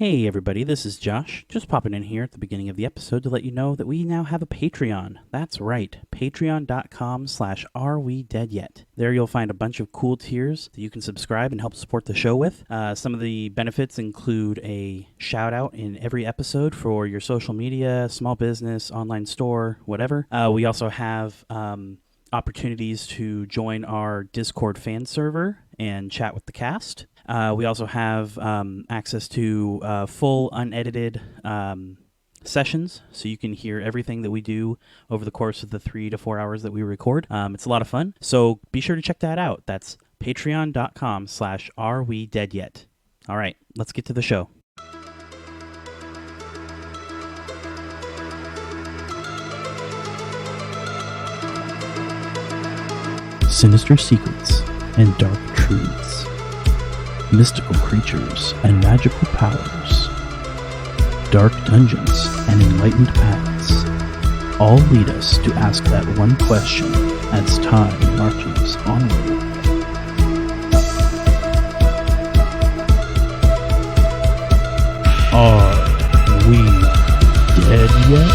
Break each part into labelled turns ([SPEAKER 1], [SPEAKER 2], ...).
[SPEAKER 1] Hey everybody, this is Josh. Just popping in here at the beginning of the episode to let you know that we now have a Patreon. That's right, patreon.com/arwedeadyet. There you'll find a bunch of cool tiers that you can subscribe and help support the show with. Some of the benefits include a shout out in every episode for your social media, small business, online store, whatever. We also have opportunities to join our Discord fan server and chat with the cast. We also have access to full unedited sessions, so you can hear everything that we do over the course of the 3 to 4 hours that we record. It's a lot of fun, so be sure to check that out. That's patreon.com/arwedeadyet. All right, let's get to the show. Sinister secrets and dark truths. Mystical creatures and magical powers, dark dungeons and enlightened paths, all lead us to ask that one question as time marches onward. Are we dead yet?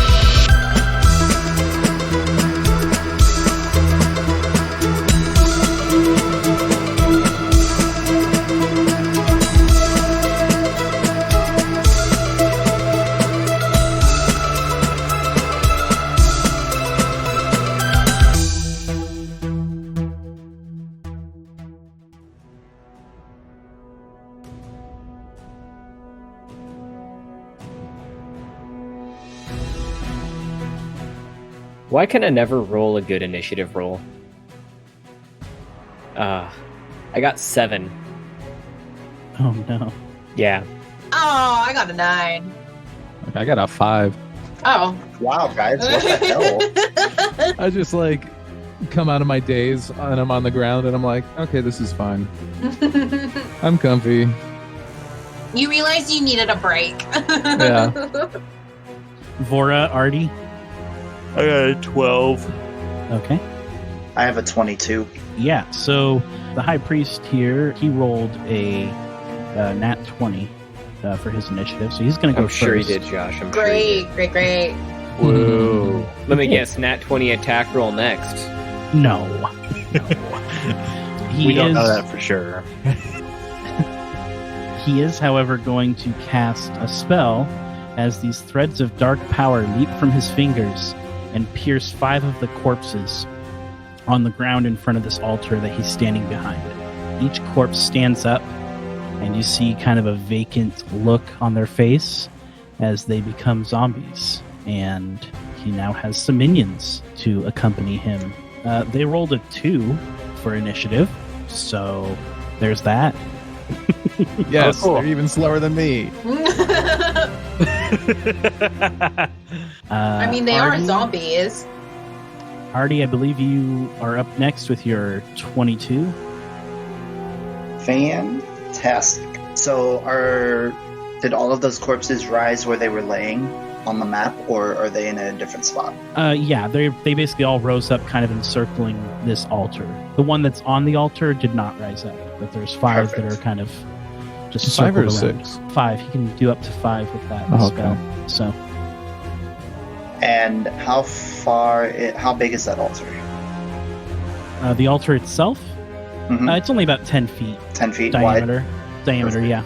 [SPEAKER 2] Why can I never roll a good initiative roll? I got 7.
[SPEAKER 1] Oh no.
[SPEAKER 2] Yeah.
[SPEAKER 3] Oh, I got a 9.
[SPEAKER 4] I got a 5.
[SPEAKER 3] Oh.
[SPEAKER 5] Wow, guys, what the hell?
[SPEAKER 4] I just come out of my daze and I'm on the ground and I'm like, okay, this is fine. I'm comfy.
[SPEAKER 3] You realized you needed a break.
[SPEAKER 4] Yeah.
[SPEAKER 1] Vora, Artie?
[SPEAKER 6] I got a 12.
[SPEAKER 1] Okay.
[SPEAKER 5] I have a 22.
[SPEAKER 1] Yeah, so the High Priest here, he rolled a nat 20 for his initiative, so he's going to go
[SPEAKER 2] I'm
[SPEAKER 1] first.
[SPEAKER 2] sure he did, Josh. I'm sure he did.
[SPEAKER 3] Great.
[SPEAKER 2] Whoa. Let me guess, nat 20 attack roll next.
[SPEAKER 1] No.
[SPEAKER 6] We don't know that for sure.
[SPEAKER 1] He is, however, going to cast a spell as these threads of dark power leap from his fingers and pierce 5 of the corpses on the ground in front of this altar that he's standing behind. Each corpse stands up, and you see kind of a vacant look on their face as they become zombies. And he now has some minions to accompany him. They rolled a 2 for initiative, so there's that.
[SPEAKER 4] Yes,
[SPEAKER 6] cool.
[SPEAKER 4] They're even slower than me.
[SPEAKER 3] I mean, they are
[SPEAKER 1] Artie,
[SPEAKER 3] zombies.
[SPEAKER 1] Artie, I believe you are up next with your 22.
[SPEAKER 5] Fantastic. So did all of those corpses rise where they were laying on the map, or are they in a different spot?
[SPEAKER 1] Yeah, they basically all rose up kind of encircling this altar. The one that's on the altar did not rise up, but there's 5
[SPEAKER 5] Perfect.
[SPEAKER 1] that are kind of just
[SPEAKER 4] 5 or
[SPEAKER 1] circled around.
[SPEAKER 4] 6?
[SPEAKER 1] 5. He can do up to 5 with that
[SPEAKER 4] Oh,
[SPEAKER 1] spell.
[SPEAKER 4] okay.
[SPEAKER 1] So,
[SPEAKER 5] And how big is that altar?
[SPEAKER 1] the altar itself,
[SPEAKER 5] Mhm.
[SPEAKER 1] it's only about 10 feet
[SPEAKER 5] 10 feet
[SPEAKER 1] diameter.
[SPEAKER 5] wide?
[SPEAKER 1] Diameter, yeah.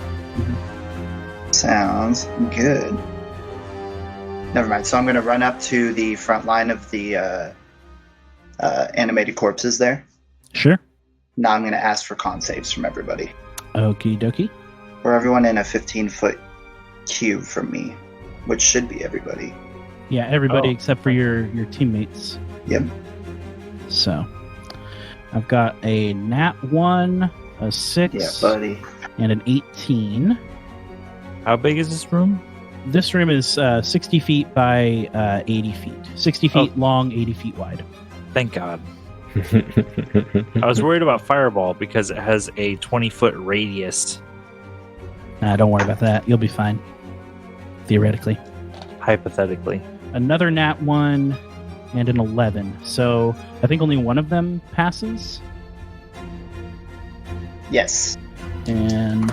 [SPEAKER 5] Sounds good. Never mind. So I'm going to run up to the front line of the animated corpses there.
[SPEAKER 1] Sure.
[SPEAKER 5] Now I'm going to ask for con saves from everybody.
[SPEAKER 1] Okie dokie.
[SPEAKER 5] For everyone in a 15-foot cube from me, which should be everybody.
[SPEAKER 1] Yeah, everybody
[SPEAKER 6] Oh.
[SPEAKER 1] except for your teammates.
[SPEAKER 5] Yep.
[SPEAKER 1] So, I've got a nat 1, a 6,
[SPEAKER 5] Yeah, buddy.
[SPEAKER 1] and an 18.
[SPEAKER 6] How big is this room?
[SPEAKER 1] This room is 60 feet by 80 feet. 60 feet long, 80 feet wide.
[SPEAKER 6] Thank God. I was worried about Fireball because it has a 20-foot radius,
[SPEAKER 1] Don't worry about that. You'll be fine. Theoretically.
[SPEAKER 6] hypothetically.
[SPEAKER 1] Another nat 1 and an 11. So I think only one of them passes.
[SPEAKER 5] Yes.
[SPEAKER 1] And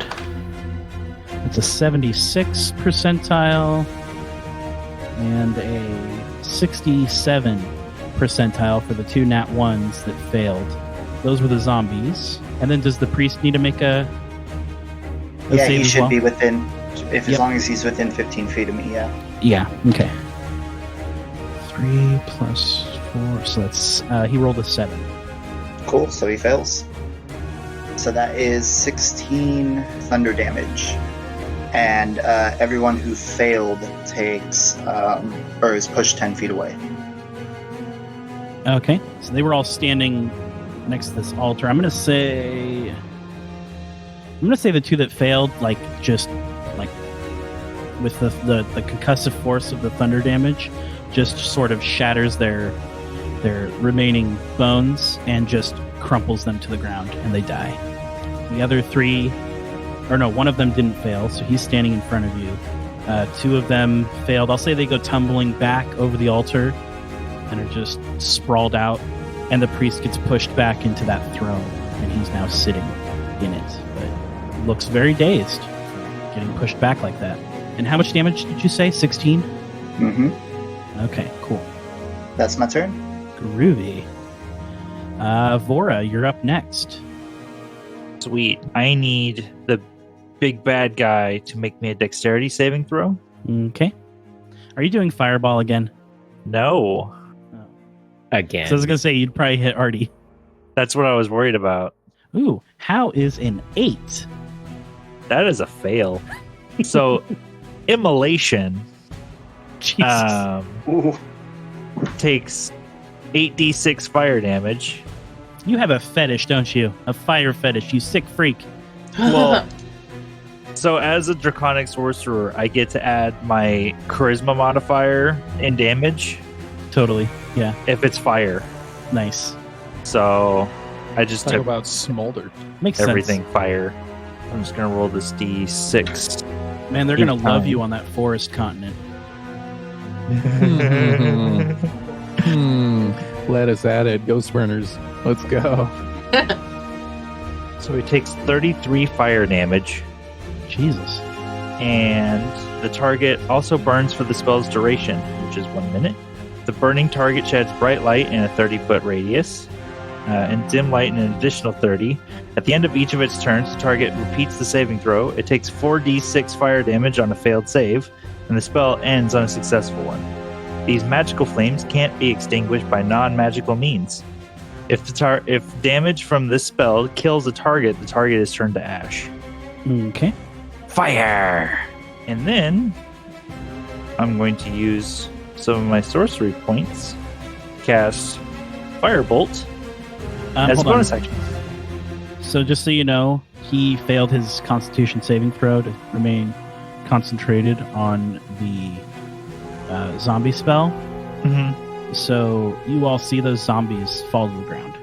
[SPEAKER 1] It's a 76 percentile and a 67 percentile for the 2 nat 1s that failed. Those were the zombies. And then does the priest need to make a
[SPEAKER 5] Yeah,
[SPEAKER 1] save
[SPEAKER 5] he
[SPEAKER 1] as
[SPEAKER 5] should
[SPEAKER 1] well?
[SPEAKER 5] be within, as
[SPEAKER 1] Yep.
[SPEAKER 5] long as he's within 15 feet of me, yeah.
[SPEAKER 1] Yeah, okay. 3 plus 4, so that's, he rolled a 7.
[SPEAKER 5] Cool, so he fails. So that is 16 thunder damage. And everyone who failed takes, or is pushed 10 feet away.
[SPEAKER 1] Okay, so they were all standing next to this altar. I'm gonna say the 2 that failed, like, just, like, with the concussive force of the thunder damage, just sort of shatters their remaining bones and just crumples them to the ground, and they die. The other 3, or no, one of them didn't fail, so he's standing in front of you. 2 of them failed. I'll say they go tumbling back over the altar and are just sprawled out, and the priest gets pushed back into that throne, and he's now sitting in it, but looks very dazed for getting pushed back like that. And how much damage did you say? 16?
[SPEAKER 5] Mm-hmm.
[SPEAKER 1] Okay, cool.
[SPEAKER 5] That's my turn.
[SPEAKER 1] Groovy. Vora, you're up next.
[SPEAKER 6] Sweet. I need the big bad guy to make me a dexterity saving throw.
[SPEAKER 1] Okay. Are you doing fireball again?
[SPEAKER 6] No.
[SPEAKER 2] Again.
[SPEAKER 1] So I was going to say, you'd probably hit Artie.
[SPEAKER 6] That's what I was worried about.
[SPEAKER 1] Ooh, how is an 8?
[SPEAKER 6] That is a fail. So, immolation
[SPEAKER 1] Jesus.
[SPEAKER 5] Ooh.
[SPEAKER 6] takes 8d6 fire damage.
[SPEAKER 1] You have a fetish, don't you? A fire fetish, you sick freak.
[SPEAKER 6] Well, so as a draconic sorcerer, I get to add my charisma modifier in damage
[SPEAKER 1] Totally. Yeah,
[SPEAKER 6] if it's fire.
[SPEAKER 1] nice.
[SPEAKER 6] So I just
[SPEAKER 4] Talk
[SPEAKER 6] took
[SPEAKER 4] about smolder.
[SPEAKER 1] Makes
[SPEAKER 6] everything fire. I'm just gonna roll this d6.
[SPEAKER 1] sense. Man, they're going to love
[SPEAKER 6] Fine.
[SPEAKER 1] you on that forest continent.
[SPEAKER 4] Lettuce added. Ghost burners. Let's go.
[SPEAKER 6] So he takes 33 fire damage,
[SPEAKER 1] Jesus.
[SPEAKER 6] and the target also burns for the spell's duration, which is 1 minute. The burning target sheds bright light in a 30-foot radius, and dim light in an additional 30. At the end of each of its turns, the target repeats the saving throw. It takes 4d6 fire damage on a failed save, and the spell ends on a successful one. These magical flames can't be extinguished by non-magical means. If damage from this spell kills the target is turned to ash.
[SPEAKER 1] Okay.
[SPEAKER 6] Fire! And then I'm going to use some of my sorcery points, cast Firebolt as a
[SPEAKER 1] Hold on.
[SPEAKER 6] bonus action.
[SPEAKER 1] So just so you know, he failed his Constitution saving throw to remain concentrated on the zombie spell.
[SPEAKER 6] Mm-hmm.
[SPEAKER 1] So you all see those zombies fall to the ground.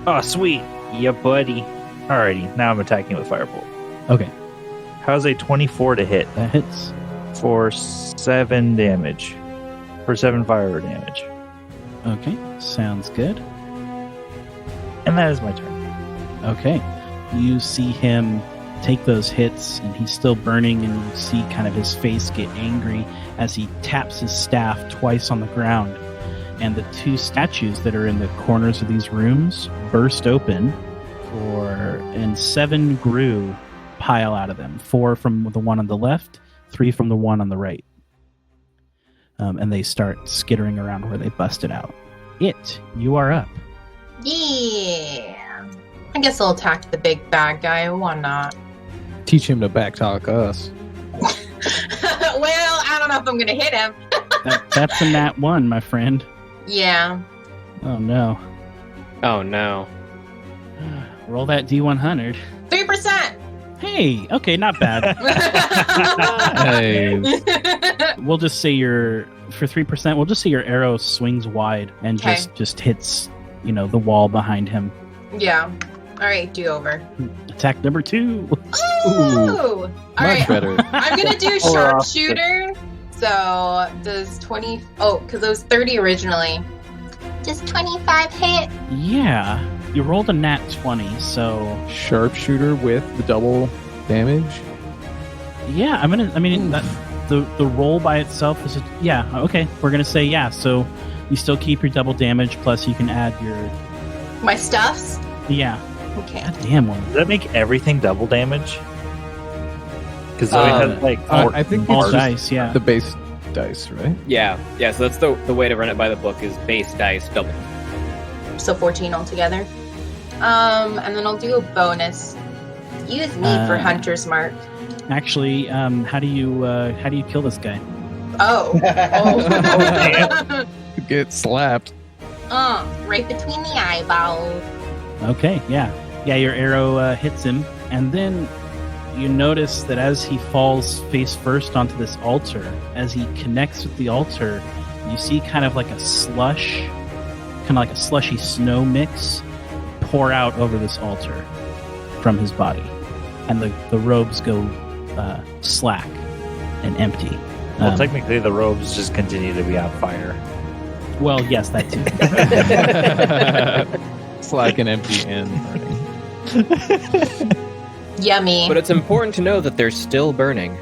[SPEAKER 6] Oh, sweet. Yeah, buddy. Alrighty, now I'm attacking with Firebolt.
[SPEAKER 1] Okay,
[SPEAKER 6] How's a 24 to hit
[SPEAKER 1] that hits.
[SPEAKER 6] for 7 damage? For 7 fire damage.
[SPEAKER 1] Okay, sounds good.
[SPEAKER 6] And that is my turn.
[SPEAKER 1] Okay, you see him take those hits, and he's still burning, and you see kind of his face get angry as he taps his staff twice on the ground. And the 2 statues that are in the corners of these rooms burst open, and 7 Gru pile out of them. 4 from the one on the left, 3 from the one on the right. And they start skittering around where they busted out. You are up.
[SPEAKER 3] Yeah. I guess I'll attack the big bad guy. Why not?
[SPEAKER 4] Teach him to backtalk us.
[SPEAKER 3] Well, I don't know if I'm gonna hit him.
[SPEAKER 1] That's a nat 1, my friend.
[SPEAKER 3] Yeah.
[SPEAKER 1] Oh no.
[SPEAKER 2] Oh no.
[SPEAKER 1] Roll that D100.
[SPEAKER 3] 3%.
[SPEAKER 1] Hey, okay, not bad.
[SPEAKER 4] Hey,
[SPEAKER 1] We'll just say for 3%, we'll just say your arrow swings wide and
[SPEAKER 3] Okay.
[SPEAKER 1] just hits, the wall behind him.
[SPEAKER 3] Yeah. All right, do over.
[SPEAKER 1] Attack number 2.
[SPEAKER 3] Ooh. All
[SPEAKER 4] much
[SPEAKER 3] right.
[SPEAKER 4] better.
[SPEAKER 3] I'm gonna do
[SPEAKER 6] Polar
[SPEAKER 3] sharpshooter. So does 20? Oh, because it was 30 originally. Does 25 hit?
[SPEAKER 1] Yeah, you rolled a nat 20, so
[SPEAKER 4] Sharpshooter with the double damage.
[SPEAKER 1] Yeah, the roll by itself is okay. We're gonna say yeah. So you still keep your double damage, plus you can add your
[SPEAKER 3] My stuffs?
[SPEAKER 1] yeah.
[SPEAKER 3] Okay.
[SPEAKER 1] God damn one.
[SPEAKER 6] Does that make everything double damage? Because Zoe has like
[SPEAKER 4] I think
[SPEAKER 1] All
[SPEAKER 4] it's
[SPEAKER 1] dice, yeah.
[SPEAKER 4] the base dice, right?
[SPEAKER 2] Yeah. So that's the way to run it by the book is base dice double.
[SPEAKER 3] So 14 altogether. And then I'll do a bonus. Use me for Hunter's Mark.
[SPEAKER 1] Actually, how do you kill this guy?
[SPEAKER 3] Oh.
[SPEAKER 4] Get slapped.
[SPEAKER 3] Right between the eyeballs.
[SPEAKER 1] Okay, yeah. Your arrow hits him, and then you notice that as he falls face first onto this altar, as he connects with the altar, you see kind of like a slushy snow mix pour out over this altar from his body, and the robes go slack and empty.
[SPEAKER 6] Well, technically, the robes just continue to be on fire.
[SPEAKER 1] Well, yes, that too.
[SPEAKER 4] Slack and empty and burning.
[SPEAKER 3] Yummy.
[SPEAKER 2] But it's important to know that they're still burning.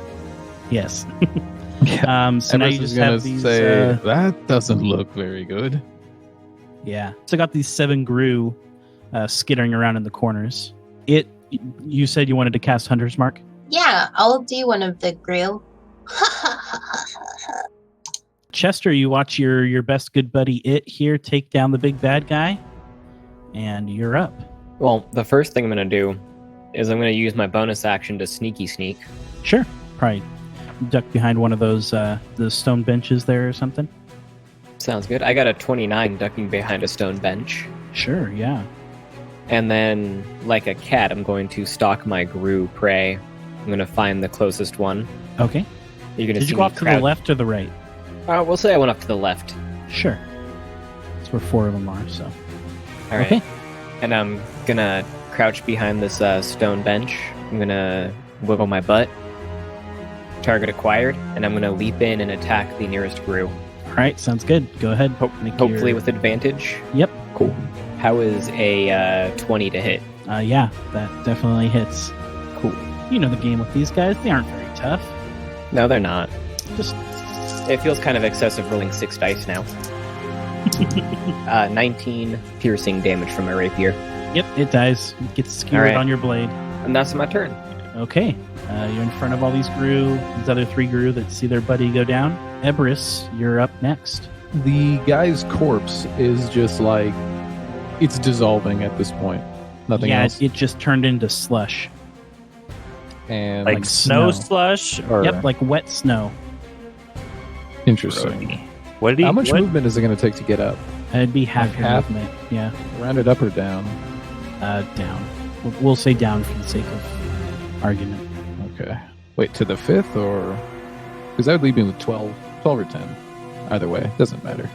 [SPEAKER 1] Yes. So now you just have these.
[SPEAKER 4] That doesn't look very good.
[SPEAKER 1] Yeah. So I got these 7 Gru skittering around in the corners. You said you wanted to cast Hunter's Mark?
[SPEAKER 3] Yeah, I'll do one of the grill.
[SPEAKER 1] Chester, you watch your best good buddy It here take down the big bad guy, and you're up.
[SPEAKER 2] Well, the first thing I'm going to do is I'm going to use my bonus action to sneaky sneak.
[SPEAKER 1] Sure. Probably duck behind one of those the stone benches there or something.
[SPEAKER 2] Sounds good. I got a 29 ducking behind a stone bench.
[SPEAKER 1] Sure, yeah.
[SPEAKER 2] And then, like a cat, I'm going to stalk my Gru prey. I'm going to find the closest one.
[SPEAKER 1] Okay.
[SPEAKER 2] You're gonna
[SPEAKER 1] Did
[SPEAKER 2] see
[SPEAKER 1] you go
[SPEAKER 2] me
[SPEAKER 1] off to the left or the right?
[SPEAKER 2] We'll say I went up to the left.
[SPEAKER 1] Sure. That's where 4 of them are, so.
[SPEAKER 2] All right.
[SPEAKER 1] Okay.
[SPEAKER 2] And I'm going to crouch behind this stone bench. I'm going to wiggle my butt. Target acquired. And I'm going to leap in and attack the nearest Gru.
[SPEAKER 1] All right, sounds good. Go ahead.
[SPEAKER 2] Hopefully with advantage.
[SPEAKER 1] Yep.
[SPEAKER 2] Cool. How is a 20 to hit?
[SPEAKER 1] Yeah, that definitely hits.
[SPEAKER 2] Cool.
[SPEAKER 1] You know the game with these guys. They aren't very tough.
[SPEAKER 2] No, they're not.
[SPEAKER 1] Just
[SPEAKER 2] It feels kind of excessive rolling 6 dice now. 19 piercing damage from my rapier.
[SPEAKER 1] Yep, it dies. It gets skewered
[SPEAKER 2] All right.
[SPEAKER 1] on your blade.
[SPEAKER 2] And that's my turn.
[SPEAKER 1] Okay. You're in front of all these other 3 Gru that see their buddy go down. Ebris, you're up next.
[SPEAKER 4] The guy's corpse is just like it's dissolving at this point. Nothing else.
[SPEAKER 1] It just turned into slush.
[SPEAKER 4] And
[SPEAKER 6] Like snow slush? Or
[SPEAKER 1] Yep, like wet snow.
[SPEAKER 4] interesting.
[SPEAKER 6] What did he?
[SPEAKER 4] How much
[SPEAKER 6] what?
[SPEAKER 4] movement is it going to take to get up?
[SPEAKER 1] It'd be half
[SPEAKER 4] Like
[SPEAKER 1] your
[SPEAKER 4] half?
[SPEAKER 1] movement. Yeah,
[SPEAKER 4] Round it up or down?
[SPEAKER 1] down. We'll say down for the sake of argument.
[SPEAKER 4] Okay. Wait, to the 5th or? Because that would leave me with 12 or 10. Either way, doesn't matter.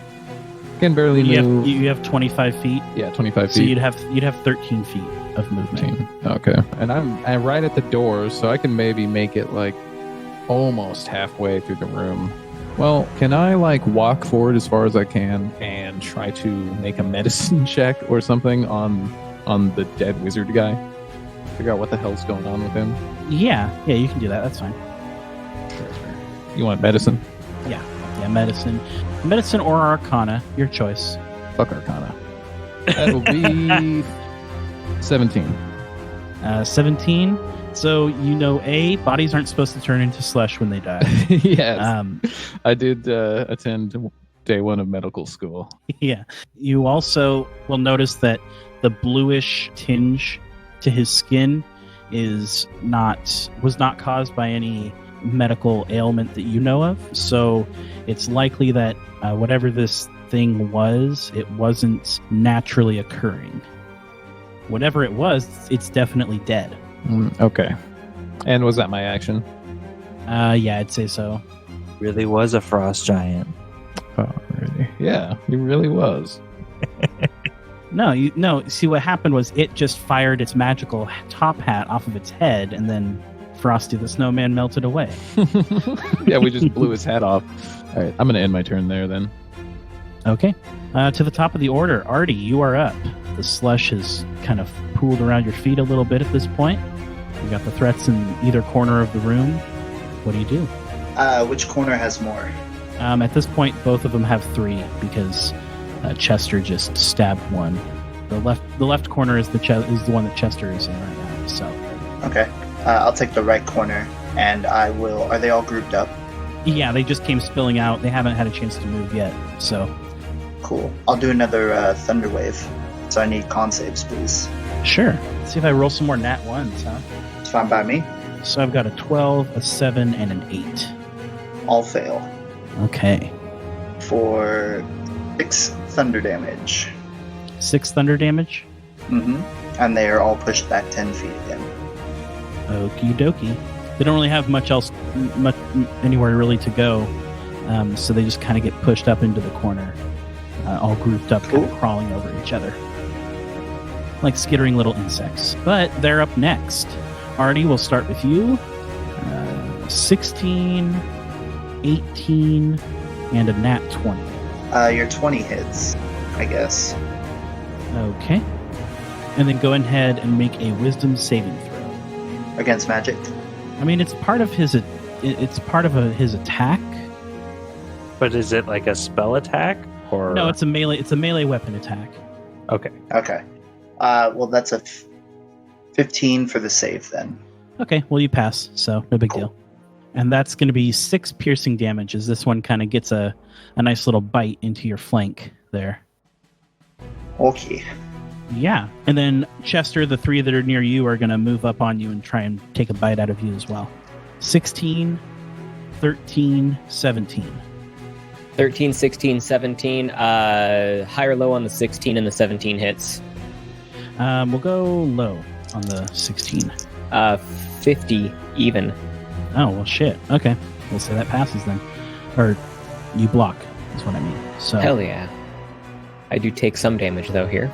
[SPEAKER 4] Can barely move.
[SPEAKER 1] You have 25 feet,
[SPEAKER 4] Yeah, 25
[SPEAKER 1] so
[SPEAKER 4] feet.
[SPEAKER 1] you'd have 13 feet of movement.
[SPEAKER 4] 15. Okay. And I'm right at the door, so I can maybe make it like almost halfway through the room. Well, can I like walk forward as far as I can and try to make a medicine check or something on the dead wizard guy? Figure out what the hell's going on with him.
[SPEAKER 1] Yeah, you can do that. That's fine.
[SPEAKER 4] You want medicine?
[SPEAKER 1] Yeah, medicine or arcana, your choice.
[SPEAKER 4] Fuck Arcana. That'll be 17.
[SPEAKER 1] 17. So bodies aren't supposed to turn into slush when they die.
[SPEAKER 4] Yes. I did attend day 1 of medical school.
[SPEAKER 1] Yeah. You also will notice that the bluish tinge to his skin was not caused by any medical ailment that you know of. So it's likely that whatever this thing was, it wasn't naturally occurring. Whatever it was, it's definitely dead.
[SPEAKER 4] Okay. And was that my action?
[SPEAKER 1] Yeah, I'd say so.
[SPEAKER 6] Really was a frost giant.
[SPEAKER 4] Oh, really? Yeah, he really was.
[SPEAKER 1] No. See, what happened was it just fired its magical top hat off of its head, and then Frosty the Snowman melted away.
[SPEAKER 4] Yeah, we just blew his hat off. All right, I'm going to end my turn there then.
[SPEAKER 1] Okay. To the top of the order, Artie, you are up. The slush has kind of pooled around your feet a little bit at this point. You got the threats in either corner of the room. What do you do?
[SPEAKER 5] Which corner has more?
[SPEAKER 1] At this point, both of them have 3 because Chester just stabbed one. The left corner is the one that Chester is in right now. So.
[SPEAKER 5] Okay. I'll take the right corner, and I will. Are they all grouped up?
[SPEAKER 1] Yeah, they just came spilling out. They haven't had a chance to move yet. So.
[SPEAKER 5] Cool. I'll do another Thunder Wave. So I need con saves, please.
[SPEAKER 1] Sure. Let's see if I roll some more nat 1s, huh?
[SPEAKER 5] It's fine by me.
[SPEAKER 1] So I've got a 12, a 7, and an 8.
[SPEAKER 5] All fail.
[SPEAKER 1] Okay.
[SPEAKER 5] For 6 thunder damage.
[SPEAKER 1] 6 thunder damage?
[SPEAKER 5] Mm-hmm. And they are all pushed back 10 feet again.
[SPEAKER 1] Okie dokie. They don't really have much anywhere really to go, so they just kind of get pushed up into the corner, all grouped up, kind of crawling over each other. Like skittering little insects. But they're up next. Artie, we'll start with you. 16, 18, and a nat 20.
[SPEAKER 5] Your 20 hits, I guess.
[SPEAKER 1] Okay. And then go ahead and make a wisdom saving throw.
[SPEAKER 5] Against magic?
[SPEAKER 1] I mean, it's part of his his attack.
[SPEAKER 6] But is it like a spell attack? Or
[SPEAKER 1] No, it's a melee weapon attack.
[SPEAKER 6] Okay.
[SPEAKER 5] Okay. Well, that's a 15 for the save then.
[SPEAKER 1] Okay, well, you pass, so no big
[SPEAKER 5] Cool.
[SPEAKER 1] deal. And that's going to be 6 piercing damage as this one kind of gets a nice little bite into your flank there.
[SPEAKER 5] Okay.
[SPEAKER 1] Yeah. And then, Chester, the 3 that are near you are going to move up on you and try and take a bite out of you as well. 16, 13, 17.
[SPEAKER 2] 13, 16, 17. High or low on the 16 and the 17 hits.
[SPEAKER 1] We'll go low on the 16.
[SPEAKER 2] 50 even.
[SPEAKER 1] Oh, well, shit. Okay. We'll say that passes then. Or you block, is what I mean. So
[SPEAKER 2] Hell yeah. I do take some damage, though, here.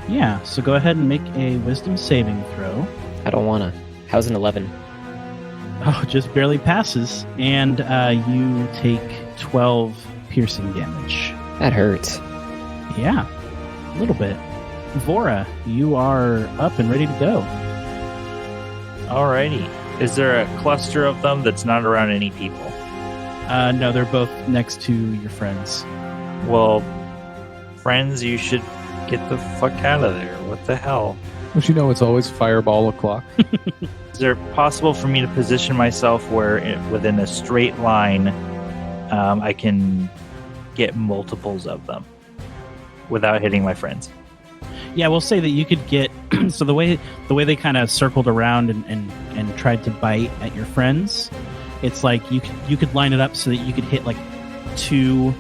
[SPEAKER 1] yeah, so go ahead and make a wisdom saving throw.
[SPEAKER 2] I don't wanna. How's an 11?
[SPEAKER 1] Oh, just barely passes. And you take 12 piercing damage.
[SPEAKER 2] That hurts.
[SPEAKER 1] Yeah, a little bit. Vora, you are up and ready to go.
[SPEAKER 6] Alrighty. Is there a cluster of them that's not around any people?
[SPEAKER 1] No, they're both next to your friends.
[SPEAKER 6] Well, friends, you should get the fuck out of there. What the hell?
[SPEAKER 4] Don't you know it's always fireball o'clock?
[SPEAKER 6] Is there possible for me to position myself where within a straight line I can get multiples of them without hitting my friends?
[SPEAKER 1] Yeah, we'll say that you could get so the way they kind of circled around and tried to bite at your friends, it's like you could line it up so that you could hit like 2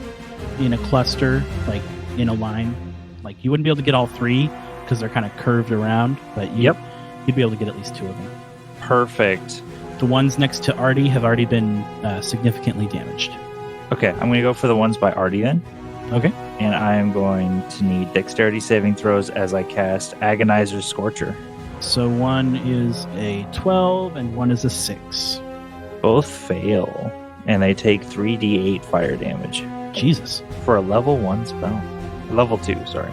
[SPEAKER 1] in a cluster, like in a line. Like you wouldn't be able to get all 3 because they're kind of curved around, but you'd be able to get at least 2 of them.
[SPEAKER 6] Perfect.
[SPEAKER 1] The ones next to Artie have already been significantly damaged.
[SPEAKER 6] Okay, I'm going to go for the ones by Artie then.
[SPEAKER 1] Okay.
[SPEAKER 6] And I'm going to need dexterity saving throws as I cast Agonizer's Scorcher.
[SPEAKER 1] So one is a 12 and one is a 6.
[SPEAKER 6] Both fail. And they take 3d8 fire damage
[SPEAKER 1] Jesus.
[SPEAKER 6] for a level 1 spell. Level 2, sorry.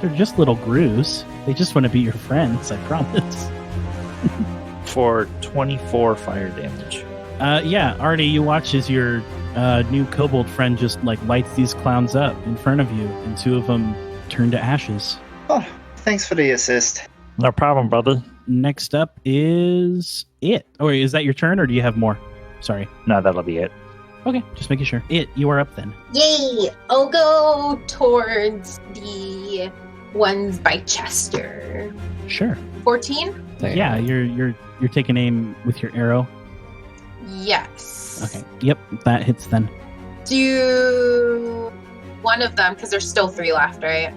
[SPEAKER 1] They're just little grooves. They just want to be your friends, I promise.
[SPEAKER 6] For 24 fire damage.
[SPEAKER 1] Yeah, Artie, you watch as your new kobold friend just like lights these clowns up in front of you, and 2 of them turn to ashes.
[SPEAKER 5] Oh, thanks for the assist.
[SPEAKER 6] No problem, brother.
[SPEAKER 1] Next up is it. Oh, wait, is that your turn, or do you have more? Sorry.
[SPEAKER 6] No, that'll be it.
[SPEAKER 1] Okay, just making sure. It, you are up then.
[SPEAKER 3] Yay! I'll go towards the ones by Chester.
[SPEAKER 1] Sure.
[SPEAKER 3] 14?
[SPEAKER 1] Yeah, you're taking aim with your arrow.
[SPEAKER 3] Yes.
[SPEAKER 1] Okay. Yep, that hits then.
[SPEAKER 3] Do one of them, because there's still 3 left, right?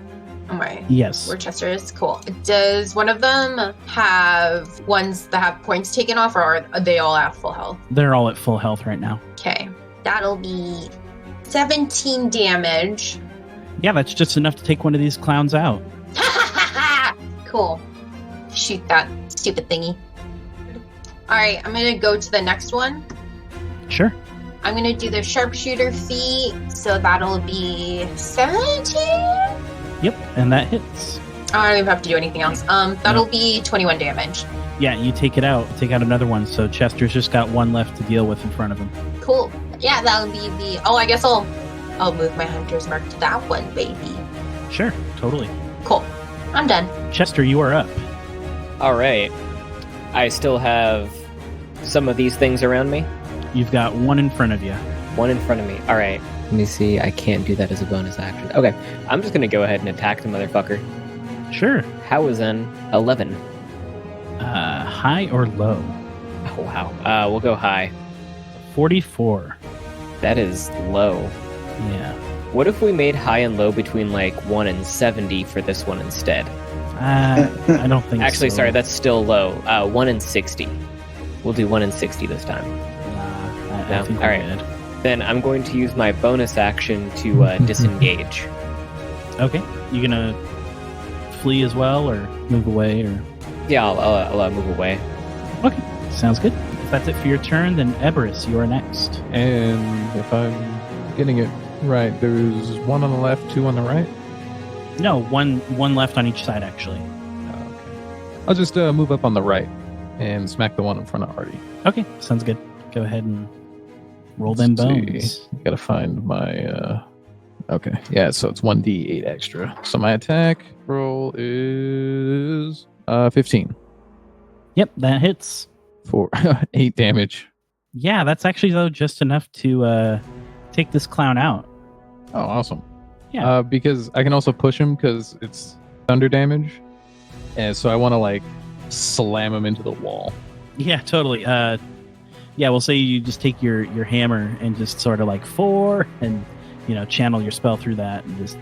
[SPEAKER 3] Am I?
[SPEAKER 1] Yes.
[SPEAKER 3] Where Chester is? Cool. Does one of them have ones that have points taken off, or are they all at full health?
[SPEAKER 1] They're all at full health right now.
[SPEAKER 3] Okay. That'll be 17 damage.
[SPEAKER 1] Yeah, that's just enough to take one of these clowns out.
[SPEAKER 3] Cool. Shoot that stupid thingy. Alright, I'm gonna go to the next one.
[SPEAKER 1] Sure.
[SPEAKER 3] I'm gonna do the sharpshooter feat, so that'll be 17?
[SPEAKER 1] Yep, and that hits.
[SPEAKER 3] I don't even have to do anything else. That'll be 21 damage.
[SPEAKER 1] Yeah, you take it out. Take out another one. So Chester's just got one left to deal with in front of him.
[SPEAKER 3] Cool. Yeah, that'll be the. Oh, I guess I'll move my hunter's mark to that one, baby.
[SPEAKER 1] Sure, totally.
[SPEAKER 3] Cool. I'm done.
[SPEAKER 1] Chester, you are up.
[SPEAKER 2] All right. I still have some of these things around me.
[SPEAKER 1] You've got one in front of you.
[SPEAKER 2] One in front of me. All right. Let me see. I can't do that as a bonus action. Okay. I'm just going to go ahead and attack the motherfucker.
[SPEAKER 1] Sure.
[SPEAKER 2] How is an 11?
[SPEAKER 1] High or low?
[SPEAKER 2] Oh, wow. We'll go high.
[SPEAKER 1] 44.
[SPEAKER 2] That is low.
[SPEAKER 1] Yeah.
[SPEAKER 2] What if we made high and low between like 1 and 70 for this one instead?
[SPEAKER 1] I don't think
[SPEAKER 2] Actually,
[SPEAKER 1] so.
[SPEAKER 2] sorry, that's still low. 1 and 60. We'll do 1 and 60 this time.
[SPEAKER 1] I
[SPEAKER 2] No?
[SPEAKER 1] think
[SPEAKER 2] All
[SPEAKER 1] we're
[SPEAKER 2] right.
[SPEAKER 1] good.
[SPEAKER 2] Then I'm going to use my bonus action to disengage.
[SPEAKER 1] Okay. You gonna flee as well, or move away, or?
[SPEAKER 2] Yeah, I'll move away.
[SPEAKER 1] Okay. Sounds good. If that's it for your turn, then Eberus, you are next.
[SPEAKER 4] And if I'm getting it right, there's one on the left, two on the right.
[SPEAKER 1] No, one left on each side, actually.
[SPEAKER 4] Okay. I'll just move up on the right and smack the one in front of Artie.
[SPEAKER 1] Okay, sounds good. Go ahead and roll them
[SPEAKER 4] Let's see.
[SPEAKER 1] bones.
[SPEAKER 4] Gotta find my. Okay, yeah, so it's 1d8 extra. So my attack roll is 15
[SPEAKER 1] Yep, that hits.
[SPEAKER 4] for 8 damage.
[SPEAKER 1] Yeah, that's actually, though, just enough to take this clown out.
[SPEAKER 4] Oh, awesome.
[SPEAKER 1] Yeah.
[SPEAKER 4] Because I can also push him because it's thunder damage. And so I want to, like, slam him into the wall.
[SPEAKER 1] Yeah, totally. Yeah, we'll say you just take your hammer and just sort of like 4 and, channel your spell through that and just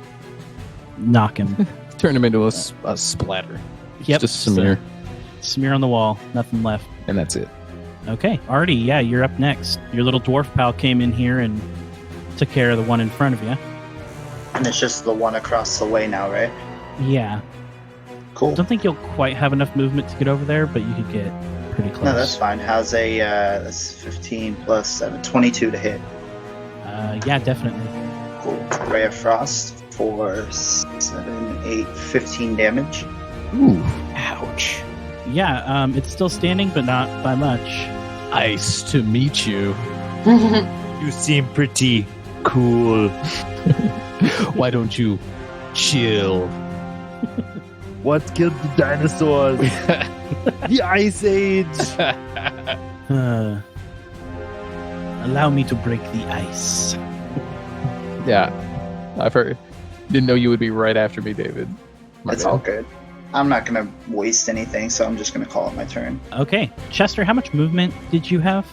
[SPEAKER 1] knock him.
[SPEAKER 4] Turn him into a splatter.
[SPEAKER 1] Yep.
[SPEAKER 4] Just a smear.
[SPEAKER 1] Smear on the wall. Nothing left.
[SPEAKER 4] And that's it.
[SPEAKER 1] Okay. Artie, yeah, you're up next. Your little dwarf pal came in here and took care of the one in front of you.
[SPEAKER 5] And it's just the one across the way now, right?
[SPEAKER 1] Yeah.
[SPEAKER 5] Cool.
[SPEAKER 1] Don't think you'll quite have enough movement to get over there, but you could get pretty close.
[SPEAKER 5] No, that's fine. How's a that's 15 plus 7, 22 to hit?
[SPEAKER 1] Yeah, definitely.
[SPEAKER 5] Cool. Ray of Frost for 7, 8, 15 damage.
[SPEAKER 4] Ooh.
[SPEAKER 2] Ouch.
[SPEAKER 1] Yeah, it's still standing, but not by much.
[SPEAKER 4] Nice to meet you.
[SPEAKER 6] You seem pretty cool.
[SPEAKER 4] Why don't you chill?
[SPEAKER 6] What killed the dinosaurs? The Ice Age.
[SPEAKER 1] Allow me to break the ice.
[SPEAKER 4] Yeah. I've heard. Didn't know you would be right after me, David. My
[SPEAKER 5] It's
[SPEAKER 4] bad.
[SPEAKER 5] all good. I'm not going to waste anything, so I'm just going to call it my turn.
[SPEAKER 1] Okay. Chester, how much movement did you have?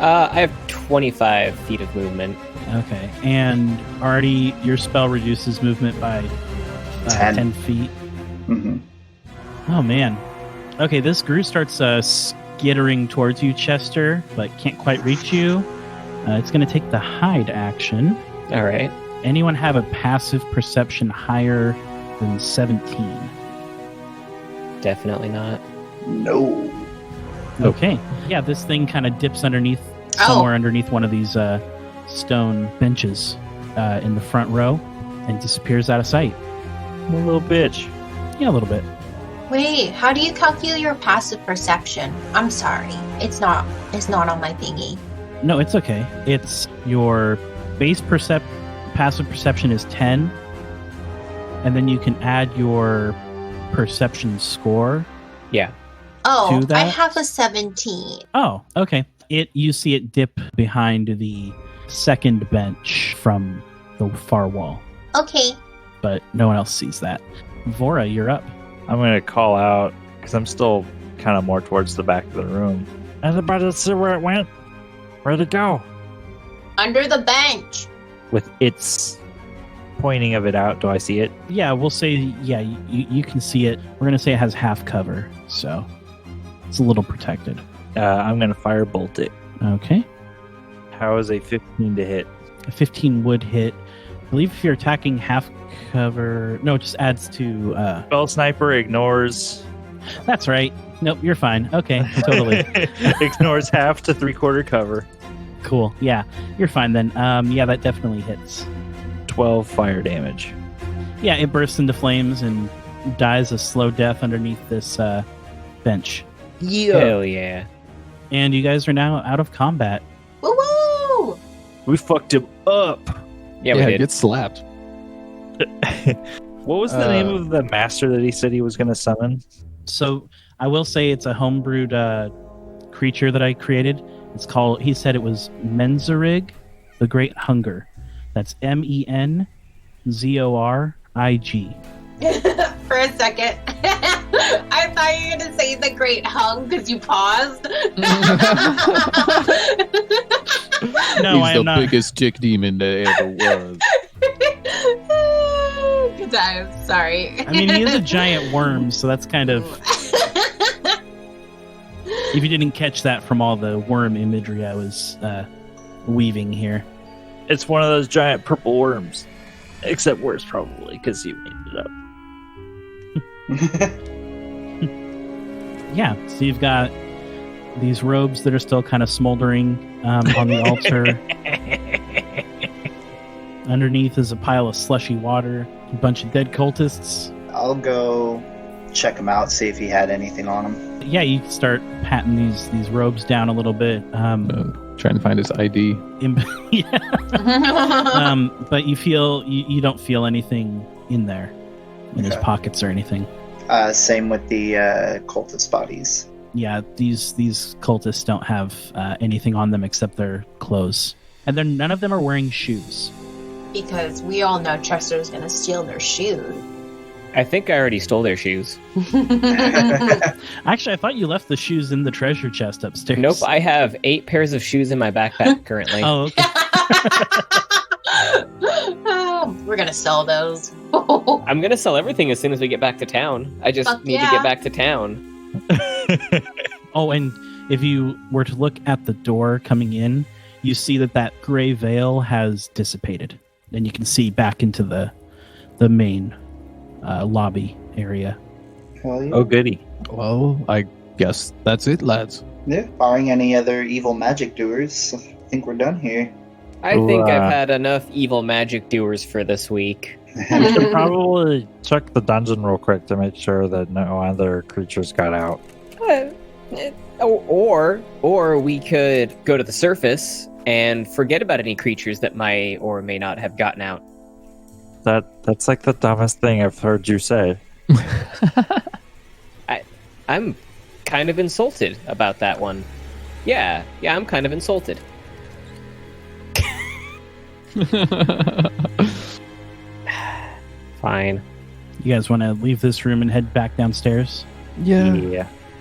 [SPEAKER 2] I have 25 feet of movement.
[SPEAKER 1] Okay. And Artie, your spell reduces movement by 10 feet.
[SPEAKER 5] Mm-hmm.
[SPEAKER 1] Oh, man. Okay, this Gru starts skittering towards you, Chester, but can't quite reach you. It's going to take the hide action.
[SPEAKER 2] All right.
[SPEAKER 1] Anyone have a passive perception higher than 17?
[SPEAKER 2] Definitely not.
[SPEAKER 5] No.
[SPEAKER 1] Okay. Yeah, this thing kind of dips underneath, somewhere underneath one of these stone benches in the front row and disappears out of sight.
[SPEAKER 6] A little bitch.
[SPEAKER 1] Yeah, a little bit.
[SPEAKER 3] Wait, how do you calculate your passive perception? I'm sorry. It's not on my thingy.
[SPEAKER 1] No, it's okay. It's your base passive perception is 10, and then you can add your perception score.
[SPEAKER 2] Yeah.
[SPEAKER 3] Oh,
[SPEAKER 1] To that?
[SPEAKER 3] I have a 17.
[SPEAKER 1] Oh, okay. You see it dip behind the second bench from the far wall,
[SPEAKER 3] Okay.
[SPEAKER 1] but no one else sees that. Vora, you're up.
[SPEAKER 6] I'm going to call out because I'm still kind of more towards the back of the room. Anybody see where it went? Where'd it go?
[SPEAKER 3] Under the bench.
[SPEAKER 6] With its pointing of it out, do I see it?
[SPEAKER 1] Yeah, we'll say, yeah, you can see it. We're going to say it has half cover, so it's a little protected.
[SPEAKER 6] I'm going to firebolt it.
[SPEAKER 1] Okay.
[SPEAKER 6] How is a 15 to hit?
[SPEAKER 1] A 15 would hit. I believe if you're attacking half cover... No, it just adds to...
[SPEAKER 6] Spell Sniper ignores...
[SPEAKER 1] That's right. Nope, you're fine. Okay, totally.
[SPEAKER 6] Ignores half to 3/4 cover.
[SPEAKER 1] Cool. Yeah, you're fine then. Yeah, that definitely hits.
[SPEAKER 6] 12 fire damage.
[SPEAKER 1] Yeah, it bursts into flames and dies a slow death underneath this bench.
[SPEAKER 2] Hell yeah.
[SPEAKER 1] And you guys are now out of combat.
[SPEAKER 3] Woo woo!
[SPEAKER 6] We fucked him up.
[SPEAKER 2] Yeah, we did.
[SPEAKER 4] Get slapped.
[SPEAKER 6] What was the name of the master that he said he was going to summon?
[SPEAKER 1] So I will say it's a homebrewed creature that I created. It's called, he said it was Menzorig, the Great Hunger. That's Menzorig.
[SPEAKER 3] For a second, I thought you were going to say the Great Hung because you paused.
[SPEAKER 1] No,
[SPEAKER 4] He's
[SPEAKER 1] I
[SPEAKER 4] the
[SPEAKER 1] am not.
[SPEAKER 4] biggest dick demon there ever was.
[SPEAKER 3] Good times. Sorry.
[SPEAKER 1] I mean, he is a giant worm, so that's kind of. If you didn't catch that from all the worm imagery I was weaving here.
[SPEAKER 6] It's one of those giant purple worms. Except worse, probably, because you made it up.
[SPEAKER 1] Yeah, so you've got these robes that are still kind of smoldering on the altar. Underneath is a pile of slushy water, a bunch of dead cultists.
[SPEAKER 5] I'll go check him out, see if he had anything on him.
[SPEAKER 1] Yeah, you start patting these robes down a little bit.
[SPEAKER 4] Trying to find his ID.
[SPEAKER 1] Yeah. But you don't feel anything in there, in his
[SPEAKER 5] Okay.
[SPEAKER 1] pockets or anything.
[SPEAKER 5] Same with the cultist bodies.
[SPEAKER 1] Yeah, these cultists don't have anything on them except their clothes, and none of them are wearing shoes.
[SPEAKER 3] Because we all know Chester's going to steal their shoes.
[SPEAKER 2] I think I already stole their shoes.
[SPEAKER 1] Actually, I thought you left the shoes in the treasure chest upstairs.
[SPEAKER 2] Nope, I have 8 pairs of shoes in my backpack currently.
[SPEAKER 1] Oh, okay.
[SPEAKER 3] We're going to sell those.
[SPEAKER 2] I'm gonna sell everything as soon as we get back to town. I just
[SPEAKER 3] Fuck
[SPEAKER 2] need to
[SPEAKER 3] yeah.
[SPEAKER 2] get back to town.
[SPEAKER 1] Oh, and if you were to look at the door coming in, you see that gray veil has dissipated, and you can see back into the main lobby area.
[SPEAKER 5] Hell yeah.
[SPEAKER 6] Oh, goody.
[SPEAKER 4] Well, I guess that's it, lads.
[SPEAKER 5] Yeah, barring any other evil magic doers, I think we're done here.
[SPEAKER 2] I think
[SPEAKER 6] Ooh,
[SPEAKER 2] I've had enough evil magic doers for this week.
[SPEAKER 6] We should probably check the dungeon real quick to make sure that no other creatures got out.
[SPEAKER 2] Or we could go to the surface and forget about any creatures that may or may not have gotten out.
[SPEAKER 6] That's like the dumbest thing I've heard you say.
[SPEAKER 2] I'm kind of insulted about that one. Yeah, I'm kind of insulted. Fine.
[SPEAKER 1] You guys want to leave this room and head back downstairs?
[SPEAKER 4] Yeah.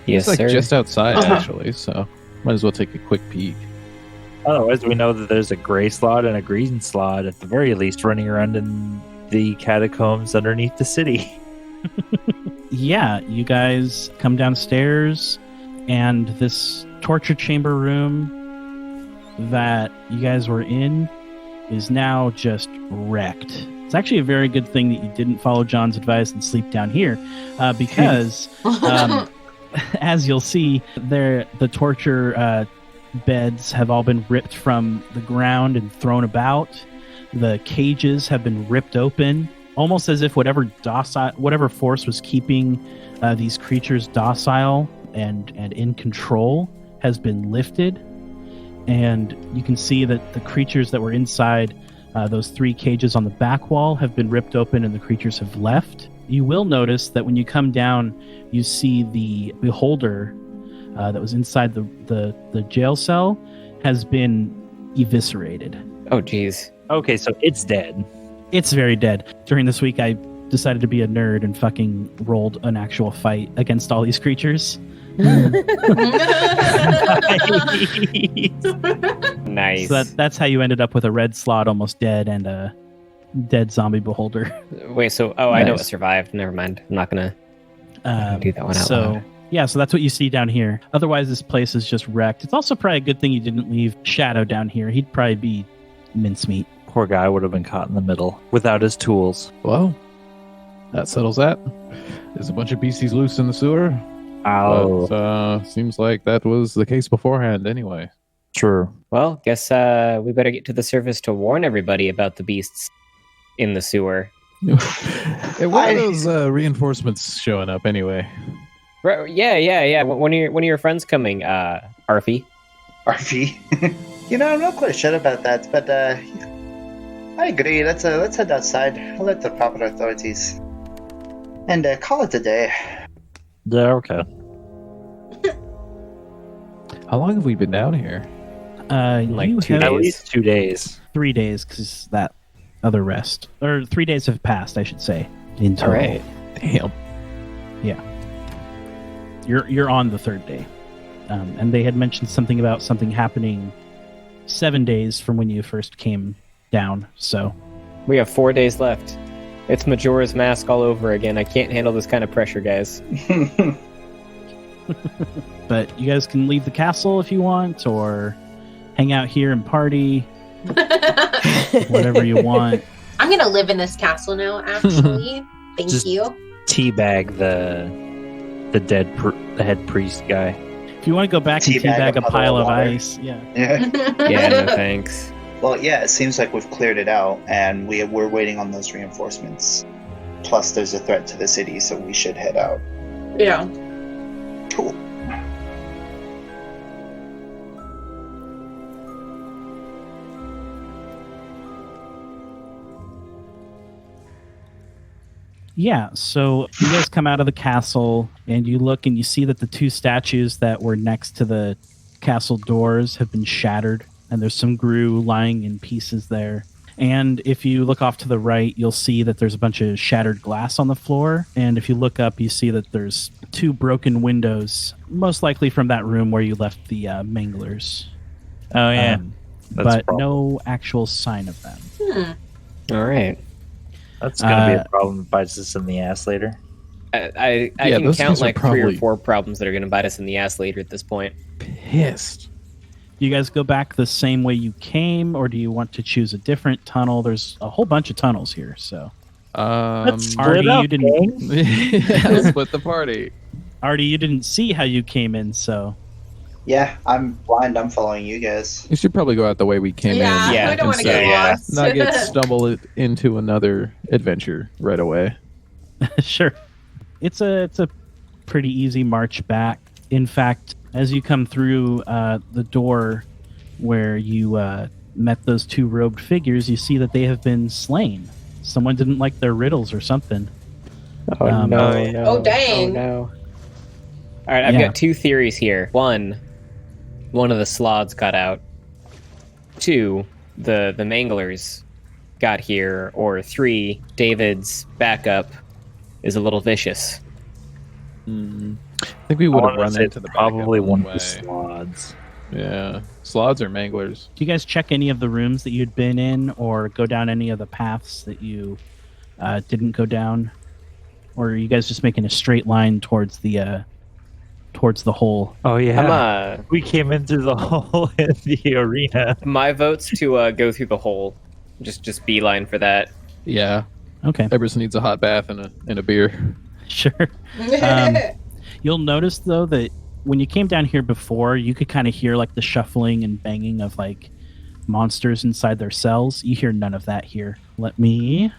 [SPEAKER 2] Yes,
[SPEAKER 4] It's like
[SPEAKER 2] sir.
[SPEAKER 4] just outside,
[SPEAKER 3] Uh-huh.
[SPEAKER 4] actually, so might as well take a quick peek.
[SPEAKER 6] Otherwise, we know that there's a gray slot and a green slot, at the very least, running around in the catacombs underneath the city.
[SPEAKER 1] Yeah, you guys come downstairs, and this torture chamber room that you guys were in is now just wrecked. It's actually a very good thing that you didn't follow John's advice and sleep down here, because as you'll see, the torture beds have all been ripped from the ground and thrown about. The cages have been ripped open, almost as if whatever force was keeping these creatures docile and in control has been lifted. And you can see that the creatures that were inside those 3 cages on the back wall have been ripped open and the creatures have left. You will notice that when you come down, you see the beholder that was inside the jail cell has been eviscerated.
[SPEAKER 2] Oh, jeez.
[SPEAKER 6] Okay, so it's dead.
[SPEAKER 1] It's very dead. During this week, I decided to be a nerd and fucking rolled an actual fight against all these creatures.
[SPEAKER 2] Nice.
[SPEAKER 1] So that's how you ended up with a red slot almost dead and a dead zombie beholder.
[SPEAKER 2] Wait, so I know it
[SPEAKER 4] Nice.
[SPEAKER 2] survived. Never mind. I'm not gonna do that one out
[SPEAKER 1] So
[SPEAKER 2] loud.
[SPEAKER 1] yeah, so that's what you see down here. Otherwise, this place is just wrecked. It's also probably a good thing you didn't leave Shadow down here. He'd probably be mincemeat.
[SPEAKER 6] Poor guy would have been caught in the middle without his tools.
[SPEAKER 4] Well, that settles that. There's a bunch of beasties loose in the sewer.
[SPEAKER 6] Oh,
[SPEAKER 4] But, seems like that was the case beforehand anyway.
[SPEAKER 6] true.
[SPEAKER 2] Well, guess we better get to the surface to warn everybody about the beasts in the sewer.
[SPEAKER 4] Hey, when are those reinforcements showing up anyway?
[SPEAKER 2] Right, yeah. When are your friends coming, Arfie?
[SPEAKER 5] RV. I'm not quite sure about that, but I agree. Let's head outside. Alert the proper authorities, and call it a day.
[SPEAKER 6] Yeah, okay.
[SPEAKER 4] How long have we been down here?
[SPEAKER 2] Like
[SPEAKER 1] You
[SPEAKER 2] 2
[SPEAKER 1] have
[SPEAKER 6] At
[SPEAKER 2] days.
[SPEAKER 6] least 2 days.
[SPEAKER 1] 3 days because that other rest, or 3 days have passed, I should say. In
[SPEAKER 2] All
[SPEAKER 1] total.
[SPEAKER 2] right.
[SPEAKER 4] Damn.
[SPEAKER 1] You're on the third day, and they had mentioned something about something happening 7 days from when you first came down. So
[SPEAKER 2] We have 4 days left. It's Majora's Mask all over again. I can't handle this kind of pressure, guys.
[SPEAKER 1] but you guys can leave the castle if you want, or hang out here and party, whatever you want.
[SPEAKER 3] I'm gonna live in this castle now. Actually, thank
[SPEAKER 6] Just-
[SPEAKER 3] you.
[SPEAKER 6] Teabag the head priest guy.
[SPEAKER 1] If you want to go back and
[SPEAKER 5] Teabag
[SPEAKER 1] teabag
[SPEAKER 5] a
[SPEAKER 1] a pile
[SPEAKER 5] puddle of
[SPEAKER 1] of
[SPEAKER 5] water.
[SPEAKER 1] ice, yeah.
[SPEAKER 5] Yeah.
[SPEAKER 2] Yeah, no thanks.
[SPEAKER 5] Well, yeah. It seems like we've cleared it out, and we're waiting on those reinforcements. Plus, there's a threat to the city, so we should head out.
[SPEAKER 3] Yeah.
[SPEAKER 5] Cool.
[SPEAKER 1] Yeah, so you guys come out of the castle and you look and you see that the two statues that were next to the castle doors have been shattered, and there's some Gru lying in pieces there. And if you look off to the right, you'll see that there's a bunch of shattered glass on the floor. And if you look up, you see that there's 2 broken windows, most likely from that room where you left the manglers.
[SPEAKER 6] Oh yeah, that's a
[SPEAKER 1] But
[SPEAKER 6] problem.
[SPEAKER 1] no actual sign of them.
[SPEAKER 2] All right.
[SPEAKER 6] That's gonna be a problem that bites us in the ass later.
[SPEAKER 2] I
[SPEAKER 4] Yeah,
[SPEAKER 2] can
[SPEAKER 4] those
[SPEAKER 2] count
[SPEAKER 4] guys are
[SPEAKER 2] like 3 or
[SPEAKER 4] probably-
[SPEAKER 2] 4 problems that are going to bite us in the ass later at this point.
[SPEAKER 4] Pissed.
[SPEAKER 1] Do you guys go back the same way you came, or do you want to choose a different tunnel? There's a whole bunch of tunnels here, so.
[SPEAKER 6] Let's
[SPEAKER 1] Artie,
[SPEAKER 6] split up,
[SPEAKER 1] you didn't-
[SPEAKER 6] gang.
[SPEAKER 4] Yeah, split the party.
[SPEAKER 1] Artie, you didn't see how you came in, so.
[SPEAKER 5] Yeah, I'm blind. I'm following you guys.
[SPEAKER 4] You should probably go out the way we came
[SPEAKER 3] Yeah,
[SPEAKER 4] in.
[SPEAKER 2] Yeah,
[SPEAKER 3] we don't want to get
[SPEAKER 2] yeah.
[SPEAKER 3] lost.
[SPEAKER 4] Not get stumbled into another adventure right away.
[SPEAKER 1] Sure. It's a pretty easy march back. In fact, as you come through the door where you met those 2 robed figures, you see that they have been slain. Someone didn't like their riddles or something.
[SPEAKER 2] Oh
[SPEAKER 1] Um,
[SPEAKER 2] no!
[SPEAKER 3] Oh, dang.
[SPEAKER 2] Oh no! All right, I've
[SPEAKER 1] Yeah.
[SPEAKER 2] got 2 theories here. One of the sloths got out. 2, the manglers got here. Or 3, David's backup is a little vicious.
[SPEAKER 4] I think we would have run into the
[SPEAKER 6] probably
[SPEAKER 4] backup
[SPEAKER 6] one
[SPEAKER 4] way.
[SPEAKER 6] of the sloths.
[SPEAKER 4] Yeah, sloths or manglers.
[SPEAKER 1] Do you guys check any of the rooms that you'd been in, or go down any of the paths that you didn't go down? Or are you guys just making a straight line towards the hole?
[SPEAKER 6] Oh yeah,
[SPEAKER 2] I'm
[SPEAKER 6] we came in through the hole in the arena.
[SPEAKER 2] my vote's to go through the hole. Just beeline for that.
[SPEAKER 4] Yeah,
[SPEAKER 1] Okay,
[SPEAKER 4] Everest needs a hot bath and a beer.
[SPEAKER 1] sure. You'll notice though that when you came down here before, you could kind of hear like the shuffling and banging of like monsters inside their cells. You hear none of that here. Let me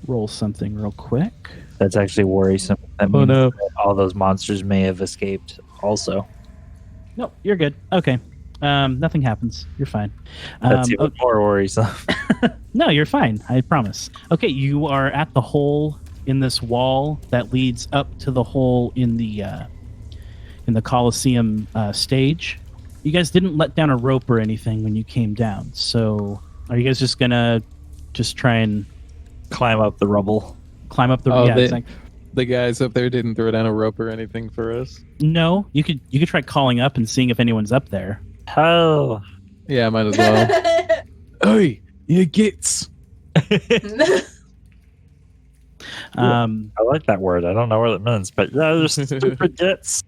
[SPEAKER 1] roll something real quick.
[SPEAKER 6] That's actually worrisome. That
[SPEAKER 4] Oh,
[SPEAKER 6] means
[SPEAKER 4] no.
[SPEAKER 6] that all those monsters may have escaped. Also,
[SPEAKER 1] Nope, you're good. Okay. Nothing happens. You're fine.
[SPEAKER 6] that's even more worrisome.
[SPEAKER 1] No, you're fine. I promise. Okay, you are at the hole in this wall that leads up to the hole in the Colosseum stage. You guys didn't let down a rope or anything when you came down, so are you guys just gonna try and
[SPEAKER 6] Climb up the rubble.
[SPEAKER 1] climb up the?
[SPEAKER 4] Oh,
[SPEAKER 1] yeah,
[SPEAKER 4] they-
[SPEAKER 1] exactly.
[SPEAKER 4] The guys up there didn't throw down a rope or anything for us.
[SPEAKER 1] No, you could try calling up and seeing if anyone's up there.
[SPEAKER 6] Oh,
[SPEAKER 4] Yeah, might as well. Hey, you gets.
[SPEAKER 1] Um,
[SPEAKER 6] I like that word. I don't know what it means, but there's stupid gets.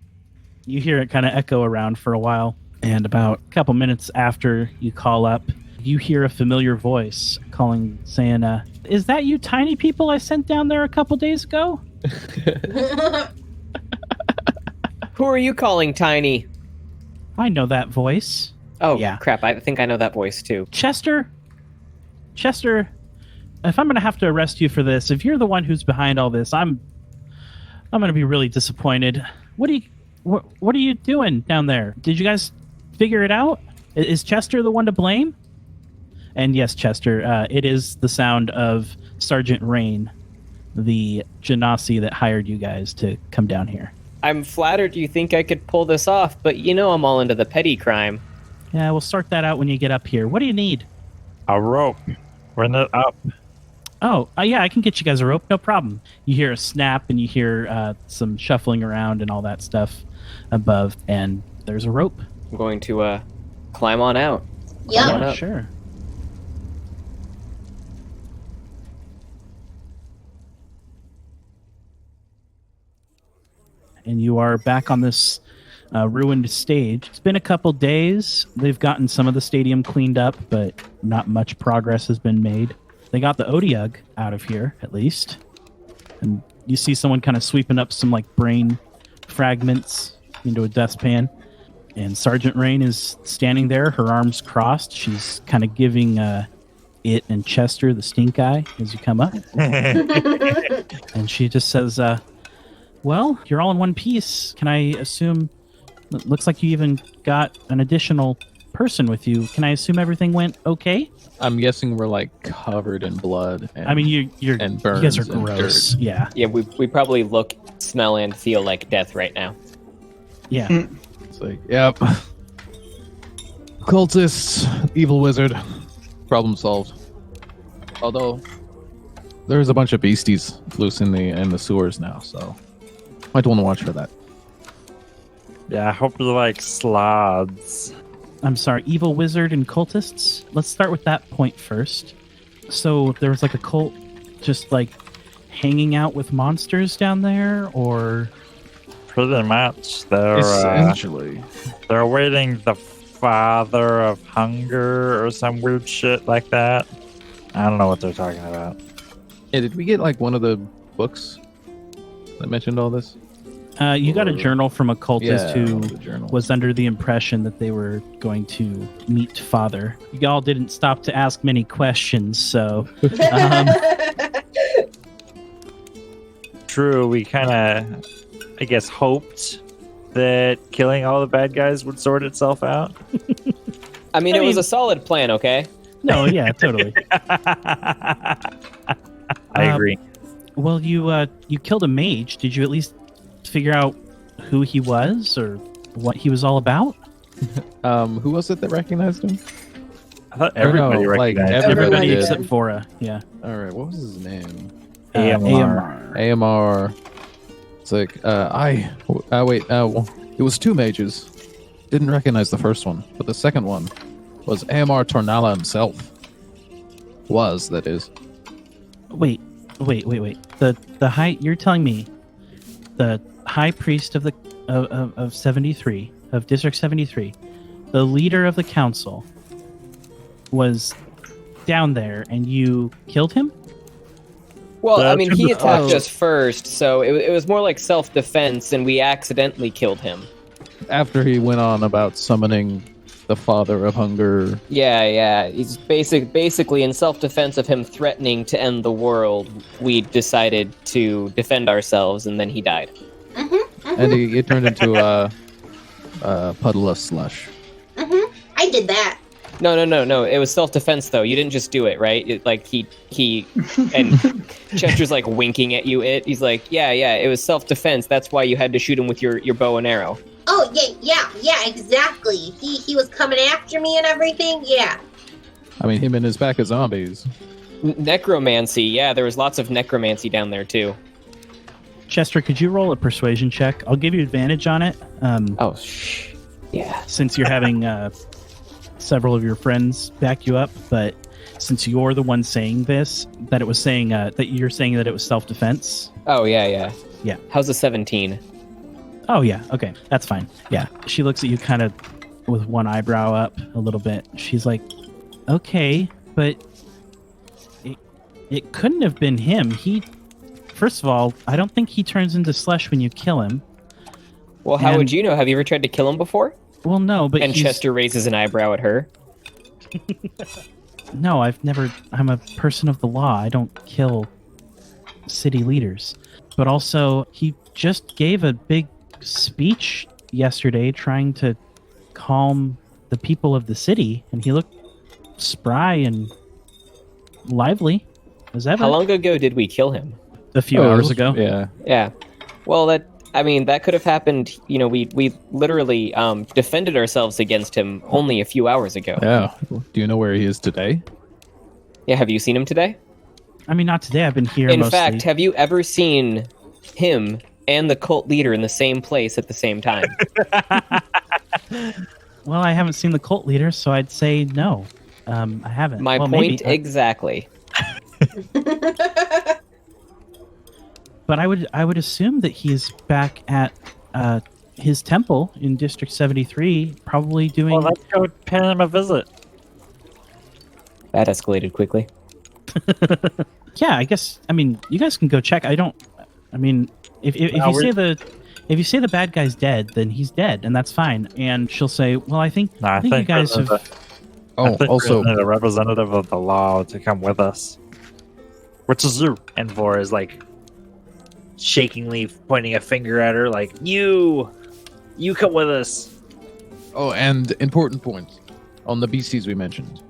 [SPEAKER 1] you hear it kind of echo around for a while, and about a couple minutes after you call up, you hear a familiar voice calling, saying, "Is that you tiny people I sent down there a couple days ago?"
[SPEAKER 2] Who are you calling tiny?
[SPEAKER 1] I know that voice.
[SPEAKER 2] Oh
[SPEAKER 1] Yeah.
[SPEAKER 2] crap! I think I know that voice too.
[SPEAKER 1] Chester, if I'm going to have to arrest you for this, if you're the one who's behind all this, I'm going to be really disappointed. What are you doing down there? Did you guys figure it out? Is Chester the one to blame? And yes, Chester, it is the sound of Sergeant Rain, the Genasi that hired you guys to come down here.
[SPEAKER 2] I'm flattered you think I could pull this off, but you know I'm all into the petty crime.
[SPEAKER 1] Yeah, we'll sort that out when you get up here. What do you need?
[SPEAKER 6] A rope. We're not up.
[SPEAKER 1] Oh, yeah, I can get you guys a rope. No problem. You hear a snap and you hear some shuffling around and all that stuff above, and there's a rope.
[SPEAKER 2] I'm going to climb on out.
[SPEAKER 3] Yeah.
[SPEAKER 2] Climb on up.
[SPEAKER 1] Sure. And you are back on this ruined stage. It's been a couple days. They've gotten some of the stadium cleaned up, but not much progress has been made. They got the Odiug out of here, at least. And you see someone kind of sweeping up some like brain fragments into a dustpan. And Sergeant Rain is standing there, her arms crossed. She's kind of giving it and Chester the stink eye as you come up. And she just says, well, you're all in one piece. Can I assume... It looks like you even got an additional person with you. Can I assume everything went okay?
[SPEAKER 4] I'm guessing we're like covered in blood. And,
[SPEAKER 1] I mean, you're
[SPEAKER 4] and
[SPEAKER 1] you
[SPEAKER 4] burns
[SPEAKER 1] guys are
[SPEAKER 4] and
[SPEAKER 1] gross.
[SPEAKER 4] dirt.
[SPEAKER 1] Yeah.
[SPEAKER 2] Yeah, we probably look, smell, and feel like death right now.
[SPEAKER 1] Yeah.
[SPEAKER 4] It's like, yep. Cultists, evil wizard, problem solved. Although there's a bunch of beasties loose in the sewers now, so might want to watch for that.
[SPEAKER 6] Yeah, I hope you like sloths.
[SPEAKER 1] I'm sorry, evil wizard and cultists? Let's start with that point first. So there was like a cult just like hanging out with monsters down there, or...
[SPEAKER 6] Pretty much. They're
[SPEAKER 4] Essentially.
[SPEAKER 6] they're awaiting the father of hunger or some weird shit like that. I don't know what they're talking about.
[SPEAKER 4] Yeah, did we get like one of the books that mentioned all this?
[SPEAKER 1] You got a journal from a cultist who
[SPEAKER 4] the journal.
[SPEAKER 1] was under the impression that they were going to meet father. Y'all didn't stop to ask many questions, so...
[SPEAKER 6] True, we kind of, I guess, hoped that killing all the bad guys would sort itself out.
[SPEAKER 2] I mean, it was a solid plan, okay?
[SPEAKER 1] No, yeah, totally.
[SPEAKER 6] I agree.
[SPEAKER 1] Well, you killed a mage. Did you at least figure out who he was or what he was all about?
[SPEAKER 4] Who was it that recognized him?
[SPEAKER 6] I thought everybody
[SPEAKER 4] no, like,
[SPEAKER 6] recognized
[SPEAKER 1] Everybody
[SPEAKER 4] did.
[SPEAKER 1] except Vora. Yeah.
[SPEAKER 4] All right, what was his name?
[SPEAKER 6] AMR.
[SPEAKER 4] AMR. It's like, it was two mages. Didn't recognize the first one, but the second one was AMR Tornala himself. Was, that is.
[SPEAKER 1] Wait. The high, you're telling me the high priest of the of 73, of District 73, the leader of the council, was down there and you killed him?
[SPEAKER 2] Well, I
[SPEAKER 6] That's
[SPEAKER 2] mean, he
[SPEAKER 6] in the
[SPEAKER 2] attacked
[SPEAKER 6] past.
[SPEAKER 2] us first, so it was more like self-defense, and we accidentally killed him.
[SPEAKER 4] After he went on about summoning the father of hunger.
[SPEAKER 2] Yeah. He's basically in self-defense of him threatening to end the world. We decided to defend ourselves, and then he died.
[SPEAKER 4] And he turned into a puddle of slush.
[SPEAKER 3] I did that.
[SPEAKER 2] No. It was self-defense, though. You didn't just do it, right? He and Chester's like winking at you. He's like, yeah. It was self-defense. That's why you had to shoot him with your bow and arrow.
[SPEAKER 3] Oh, yeah, exactly. He was coming after me and everything, yeah.
[SPEAKER 4] I mean, him and his pack of zombies.
[SPEAKER 2] Necromancy. Yeah, there was lots of necromancy down there, too.
[SPEAKER 1] Chester, could you roll a persuasion check? I'll give you advantage on it.
[SPEAKER 2] Yeah.
[SPEAKER 1] Since you're having several of your friends back you up, but since you're the one saying this, that it was saying that you're saying that it was self-defense.
[SPEAKER 2] Oh, yeah.
[SPEAKER 1] Yeah.
[SPEAKER 2] How's a 17?
[SPEAKER 1] Oh, yeah. Okay. That's fine. Yeah. She looks at you kind of with one eyebrow up a little bit. She's like, okay, but it couldn't have been him. First of all, I don't think he turns into slush when you kill him.
[SPEAKER 2] Well, how would you know? Have you ever tried to kill him before?
[SPEAKER 1] Well, no, but
[SPEAKER 2] And Chester raises an eyebrow at her.
[SPEAKER 1] No, I'm a person of the law. I don't kill city leaders. But also, he just gave a big speech yesterday trying to calm the people of the city, and he looked spry and lively as ever.
[SPEAKER 2] How long ago did we kill him?
[SPEAKER 1] A few hours ago.
[SPEAKER 4] Yeah.
[SPEAKER 2] Yeah. Well, that could have happened. You know, we literally defended ourselves against him only a few hours ago.
[SPEAKER 4] Yeah. Do you know where he is today?
[SPEAKER 2] Yeah, have you seen him today?
[SPEAKER 1] I mean, not today. I've been here
[SPEAKER 2] In
[SPEAKER 1] mostly.
[SPEAKER 2] fact, have you ever seen him and the cult leader in the same place at the same time?
[SPEAKER 1] Well, I haven't seen the cult leader, so I'd say no. I haven't.
[SPEAKER 2] My
[SPEAKER 1] well,
[SPEAKER 2] point
[SPEAKER 1] maybe.
[SPEAKER 2] exactly.
[SPEAKER 1] But I would assume that he's back at his temple in District 73, probably doing.
[SPEAKER 6] Well, let's go pay him a visit.
[SPEAKER 2] That escalated quickly.
[SPEAKER 1] Yeah, I guess. I mean, you guys can go check. I mean, if you say the bad guy's dead, then he's dead, and that's fine. And she'll say, "Well, I think
[SPEAKER 6] No, I
[SPEAKER 1] you
[SPEAKER 6] think
[SPEAKER 1] guys have."
[SPEAKER 4] Oh, also,
[SPEAKER 6] a representative of the law to come with us. Which is you. And Vor is like shakingly pointing a finger at her, like, you come with us.
[SPEAKER 4] oh, and important point on the beasties we mentioned.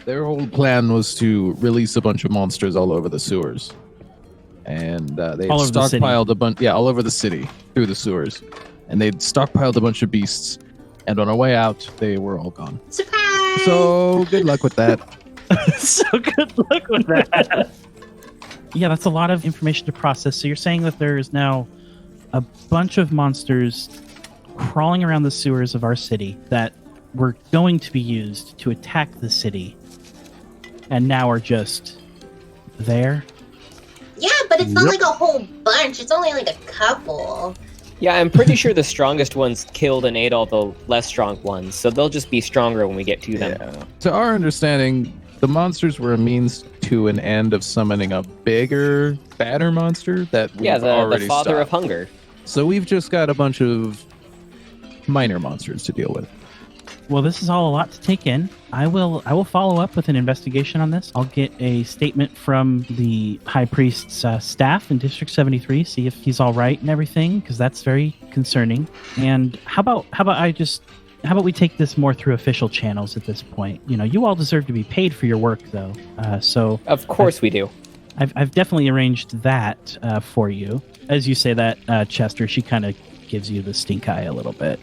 [SPEAKER 4] Their whole plan was to release a bunch of monsters all over the sewers, and they
[SPEAKER 1] All over the city.
[SPEAKER 4] stockpiled a bunch. Yeah, all over the city through the sewers, and they'd stockpiled a bunch of beasts. And on our way out, they were all gone.
[SPEAKER 3] Surprise!
[SPEAKER 4] So good luck with that.
[SPEAKER 6] So good luck with that.
[SPEAKER 1] Yeah, that's a lot of information to process. So you're saying that there is now a bunch of monsters crawling around the sewers of our city that were going to be used to attack the city, and now are just there.
[SPEAKER 3] Yeah, but it's not like a whole bunch. It's only like a couple.
[SPEAKER 2] Yeah, I'm pretty sure the strongest ones killed and ate all the less strong ones, so they'll just be stronger when we get to them.
[SPEAKER 4] Yeah. To our understanding, the monsters were a means to an end of summoning a bigger, badder monster that we've
[SPEAKER 2] Yeah, the
[SPEAKER 4] already
[SPEAKER 2] father of
[SPEAKER 4] stopped.
[SPEAKER 2] hunger.
[SPEAKER 4] So we've just got a bunch of minor monsters to deal with.
[SPEAKER 1] Well, this is all a lot to take in. I will follow up with an investigation on this. I'll get a statement from the High Priest's staff in District 73, see if he's all right and everything, because that's very concerning. And how about we take this more through official channels at this point? You know, you all deserve to be paid for your work, though. So
[SPEAKER 2] Of course we do.
[SPEAKER 1] I've definitely arranged that for you. As you say that, Chester, she kind of gives you the stink eye a little bit.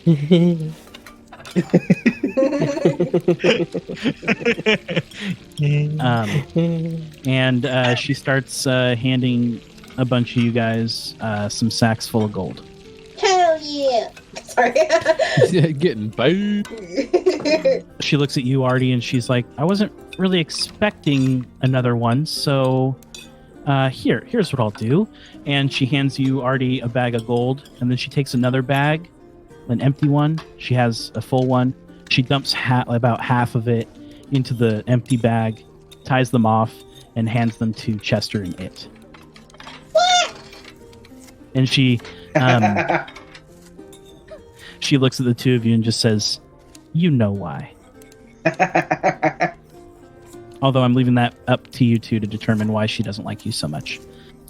[SPEAKER 1] And she starts handing a bunch of you guys some sacks full of gold.
[SPEAKER 3] Hell yeah! Sorry.
[SPEAKER 4] Getting paid.
[SPEAKER 1] She looks at you, Artie, and she's like, I wasn't really expecting another one, so here's what I'll do. And she hands you, Artie, a bag of gold, and then she takes another bag, an empty one. She has a full one. She dumps about half of it into the empty bag, ties them off, and hands them to Chester and It.
[SPEAKER 3] What?
[SPEAKER 1] And she she looks at the two of you and just says, "You know why." Although I'm leaving that up to you two to determine why she doesn't like you so much.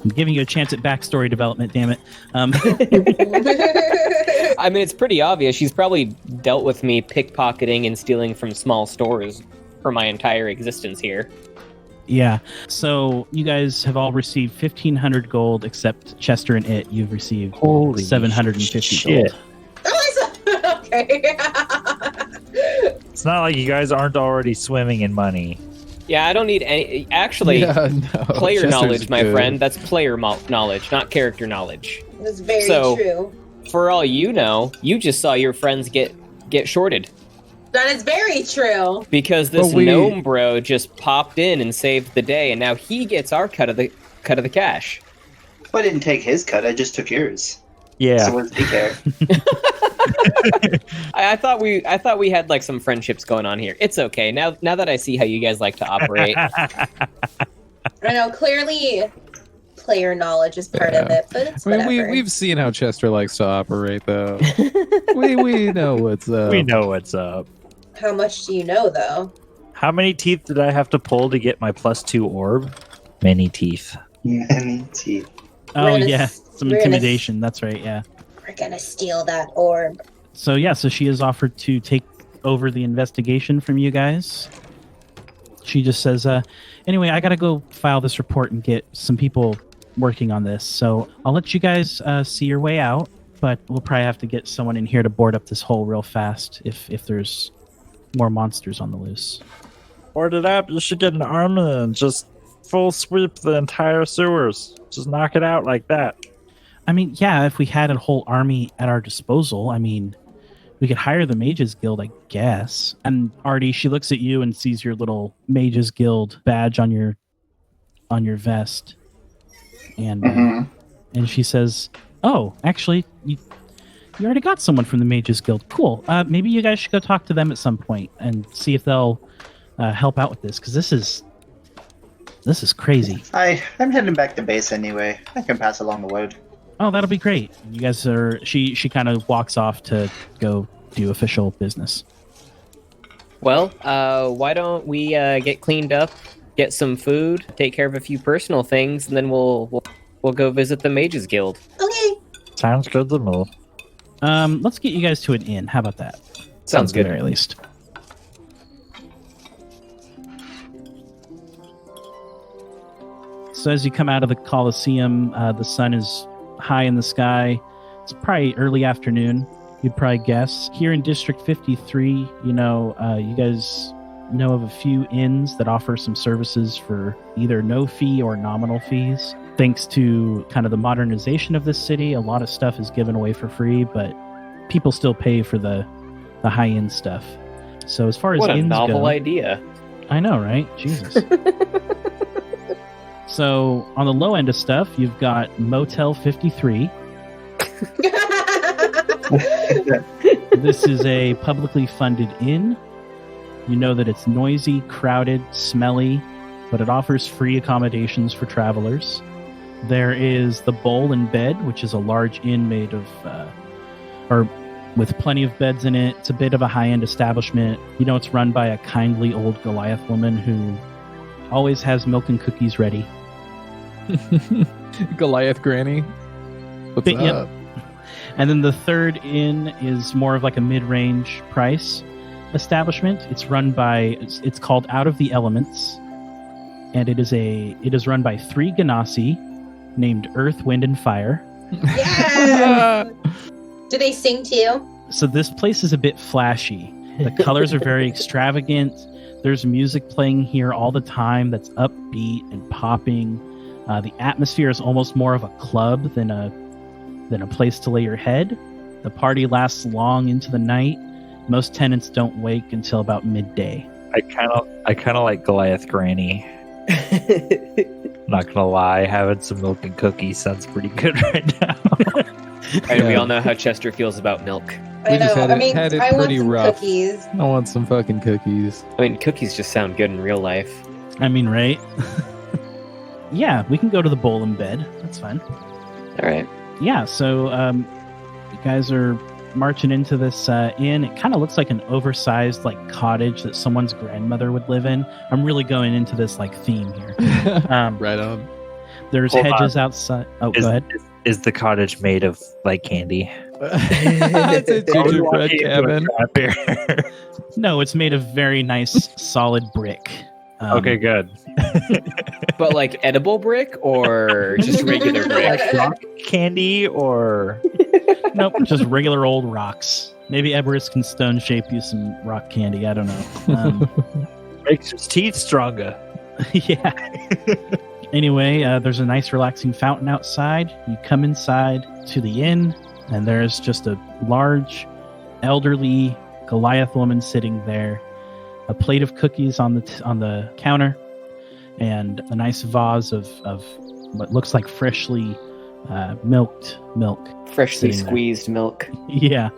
[SPEAKER 1] I'm giving you a chance at backstory development, damn it.
[SPEAKER 2] I mean, it's pretty obvious. She's probably dealt with me pickpocketing and stealing from small stores for my entire existence here.
[SPEAKER 1] Yeah. So you guys have all received 1,500 gold, except Chester and It. You've received
[SPEAKER 6] Holy
[SPEAKER 1] 750
[SPEAKER 6] shit.
[SPEAKER 1] gold.
[SPEAKER 3] Okay.
[SPEAKER 6] It's not like you guys aren't already swimming in money.
[SPEAKER 2] Yeah, I don't need any... Actually,
[SPEAKER 4] Yeah, no,
[SPEAKER 2] player
[SPEAKER 4] Chester's
[SPEAKER 2] knowledge, my
[SPEAKER 4] good.
[SPEAKER 2] friend. That's player knowledge, not character knowledge.
[SPEAKER 3] That's very
[SPEAKER 2] So-
[SPEAKER 3] true.
[SPEAKER 2] For all you know, you just saw your friends get shorted.
[SPEAKER 3] That is very true.
[SPEAKER 2] Because this
[SPEAKER 4] Well, we-
[SPEAKER 2] gnome bro just popped in and saved the day, and now he gets our cut of the cash.
[SPEAKER 5] I didn't take his cut. I just took yours.
[SPEAKER 6] Yeah.
[SPEAKER 5] So what does he care?
[SPEAKER 2] I thought we had like some friendships going on here. It's okay. Now that I see how you guys like to operate.
[SPEAKER 3] I know, clearly player knowledge is part of
[SPEAKER 4] Yeah.
[SPEAKER 3] it, but it's
[SPEAKER 4] I mean,
[SPEAKER 3] whatever.
[SPEAKER 4] we've seen how Chester likes to operate, though. we know what's up.
[SPEAKER 6] We know what's up.
[SPEAKER 3] How much do you know, though?
[SPEAKER 6] How many teeth did I have to pull to get my +2 orb? Many teeth.
[SPEAKER 5] Many teeth.
[SPEAKER 1] Oh,
[SPEAKER 3] We're gonna
[SPEAKER 1] yeah.
[SPEAKER 3] s-
[SPEAKER 1] Some
[SPEAKER 3] we're gonna s-
[SPEAKER 1] intimidation. That's right, yeah.
[SPEAKER 3] We're gonna steal that orb.
[SPEAKER 1] So, yeah, so she has offered to take over the investigation from you guys. She just says, anyway, I got to go file this report and get some people working on this. So I'll let you guys see your way out, but we'll probably have to get someone in here to board up this hole real fast if there's more monsters on the loose.
[SPEAKER 6] Board it up. You should get an armor and just full sweep the entire sewers. Just knock it out like that.
[SPEAKER 1] I mean, yeah, if we had a whole army at our disposal, I mean, we could hire the Mages Guild, I guess. And Artie, she looks at you and sees your little Mages Guild badge on your vest, and and she says, "Oh, actually, you already got someone from the Mages Guild. Cool. Maybe you guys should go talk to them at some point and see if they'll help out with this, because this is crazy."
[SPEAKER 5] I'm heading back to base anyway. I can pass along the word.
[SPEAKER 1] Oh, that'll be great. You guys are... She kind of walks off to go do official business.
[SPEAKER 2] Well, why don't we get cleaned up, get some food, take care of a few personal things, and then we'll go visit the Mages Guild.
[SPEAKER 3] Okay.
[SPEAKER 6] Sounds good to me.
[SPEAKER 1] Let's get you guys to an inn. How about that?
[SPEAKER 2] Sounds
[SPEAKER 1] At the
[SPEAKER 2] good.
[SPEAKER 1] very least. So as you come out of the Colosseum, the sun is high in the sky. It's probably early afternoon, you'd probably guess. Here in District 53, you guys know of a few inns that offer some services for either no fee or nominal fees. Thanks to kind of the modernization of this city, a lot of stuff is given away for free, but people still pay for the high-end stuff. So as far as
[SPEAKER 2] What a
[SPEAKER 1] inns
[SPEAKER 2] novel
[SPEAKER 1] go,
[SPEAKER 2] idea.
[SPEAKER 1] I know, right? Jesus. So on the low end of stuff, you've got Motel 53. This is a publicly funded inn. You know that it's noisy, crowded, smelly, but it offers free accommodations for travelers. There is the Bowl and Bed, which is a large inn made of, or with plenty of beds in it. It's a bit of a high-end establishment. You know, it's run by a kindly old Goliath woman who always has milk and cookies ready.
[SPEAKER 4] Goliath Granny. What's
[SPEAKER 1] But, yep.
[SPEAKER 4] up?
[SPEAKER 1] And then the third inn is more of like a mid-range price establishment. It's run by, it's called Out of the Elements, and it is run by 3 Ganassi named Earth, Wind, and Fire.
[SPEAKER 3] Yeah. Do they sing to you?
[SPEAKER 1] So this place is a bit flashy. The colors are very extravagant. There's music playing here all the time that's upbeat and popping. The atmosphere is almost more of a club than a place to lay your head. The party lasts long into the night. Most tenants don't wake until about midday.
[SPEAKER 6] I kind of like Goliath Granny. Not gonna lie, having some milk and cookies sounds pretty good right now.
[SPEAKER 2] And we all know how Chester feels about milk.
[SPEAKER 4] We just had it
[SPEAKER 3] I want
[SPEAKER 4] pretty
[SPEAKER 3] some
[SPEAKER 4] rough.
[SPEAKER 3] cookies.
[SPEAKER 4] I want some fucking cookies.
[SPEAKER 2] I mean, cookies just sound good in real life.
[SPEAKER 1] I mean, right? Yeah, we can go to the Bowl and Bed. That's fine.
[SPEAKER 2] All right.
[SPEAKER 1] Yeah, so you guys are marching into this inn. It kind of looks like an oversized like cottage that someone's grandmother would live in. I'm really going into this like theme here.
[SPEAKER 4] Right on.
[SPEAKER 1] There's
[SPEAKER 6] Hold
[SPEAKER 1] hedges outside. Oh, go ahead.
[SPEAKER 6] Is the cottage made of like candy?
[SPEAKER 4] It's a gingerbread cabin.
[SPEAKER 1] No, it's made of very nice solid brick.
[SPEAKER 6] Okay, good.
[SPEAKER 2] But like edible brick or just regular brick?
[SPEAKER 6] Like rock candy or
[SPEAKER 1] Nope, just regular old rocks. Maybe Everest can stone shape you some rock candy. I don't know.
[SPEAKER 6] makes his teeth stronger.
[SPEAKER 1] Yeah. Anyway, there's a nice relaxing fountain outside. You come inside to the inn, and there's just a large, elderly Goliath woman sitting there, a plate of cookies on the counter, and a nice vase of what looks like freshly milked milk.
[SPEAKER 2] Freshly
[SPEAKER 1] Sitting there.
[SPEAKER 2] squeezed milk.
[SPEAKER 1] Yeah.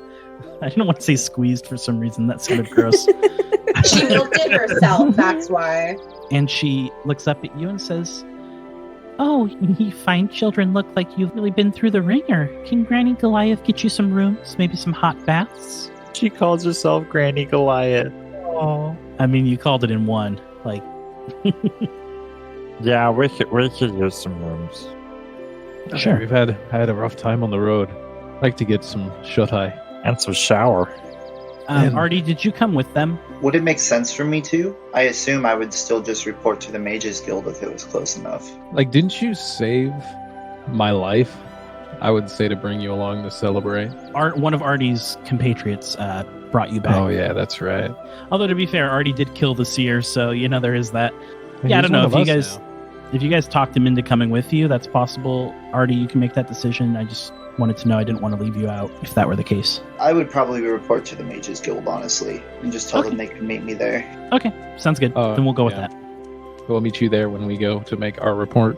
[SPEAKER 1] I didn't want to say squeezed for some reason. That sounded gross.
[SPEAKER 3] She milked it herself, that's why.
[SPEAKER 1] And she looks up at you and says, "Oh, you fine children look like you've really been through the ringer. Can Granny Goliath get you some rooms? Maybe some hot baths?"
[SPEAKER 6] She calls herself Granny Goliath. Oh,
[SPEAKER 1] I mean, you called it in one. Like,
[SPEAKER 6] Yeah, we could use some rooms.
[SPEAKER 1] Sure.
[SPEAKER 4] We've had a rough time on the road. I'd like to get some shut-eye.
[SPEAKER 6] And some shower.
[SPEAKER 1] Artie, did you come with them?
[SPEAKER 5] Would it make sense for me to? I assume I would still just report to the Mages Guild if it was close enough.
[SPEAKER 4] Like, didn't you save my life? I would say to bring you along to celebrate.
[SPEAKER 1] One of Artie's compatriots brought you back.
[SPEAKER 4] Oh, yeah, that's right.
[SPEAKER 1] Although, to be fair, Artie did kill the seer, so, there is that.
[SPEAKER 4] And
[SPEAKER 1] Yeah, I
[SPEAKER 4] he's
[SPEAKER 1] don't know
[SPEAKER 4] one
[SPEAKER 1] if you
[SPEAKER 4] of
[SPEAKER 1] guys...
[SPEAKER 4] us now.
[SPEAKER 1] If you guys talked him into coming with you, that's possible. Artie, you can make that decision. I just wanted to know. I didn't want to leave you out if that were the case.
[SPEAKER 5] I would probably report to the Mages Guild, honestly, and just tell them they can meet me there.
[SPEAKER 1] Okay, sounds good. Then we'll go with
[SPEAKER 4] yeah.
[SPEAKER 1] that.
[SPEAKER 4] We'll meet you there when we go to make our report.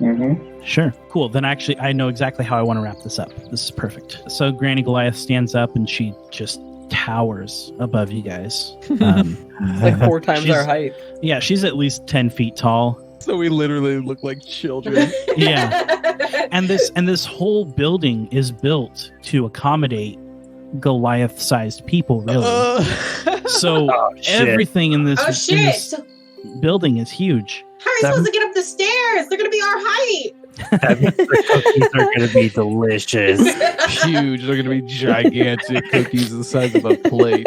[SPEAKER 5] Mm-hmm.
[SPEAKER 1] Sure. Cool. Then actually, I know exactly how I want to wrap this up. This is perfect. So Granny Goliath stands up and she just towers above you guys.
[SPEAKER 2] It's like 4 times
[SPEAKER 1] She's-
[SPEAKER 2] our height.
[SPEAKER 1] Yeah, she's at least 10 feet tall.
[SPEAKER 4] So we literally look like children.
[SPEAKER 1] Yeah. And this whole building is built to accommodate Goliath-sized people, really. So
[SPEAKER 6] Oh, shit.
[SPEAKER 3] Oh
[SPEAKER 1] everything in this
[SPEAKER 3] shit!
[SPEAKER 1] building is huge.
[SPEAKER 3] How are we supposed to get up the stairs? They're gonna be our height.
[SPEAKER 6] That means the cookies are going to be delicious.
[SPEAKER 4] Huge. They're going to be gigantic cookies the size of a plate.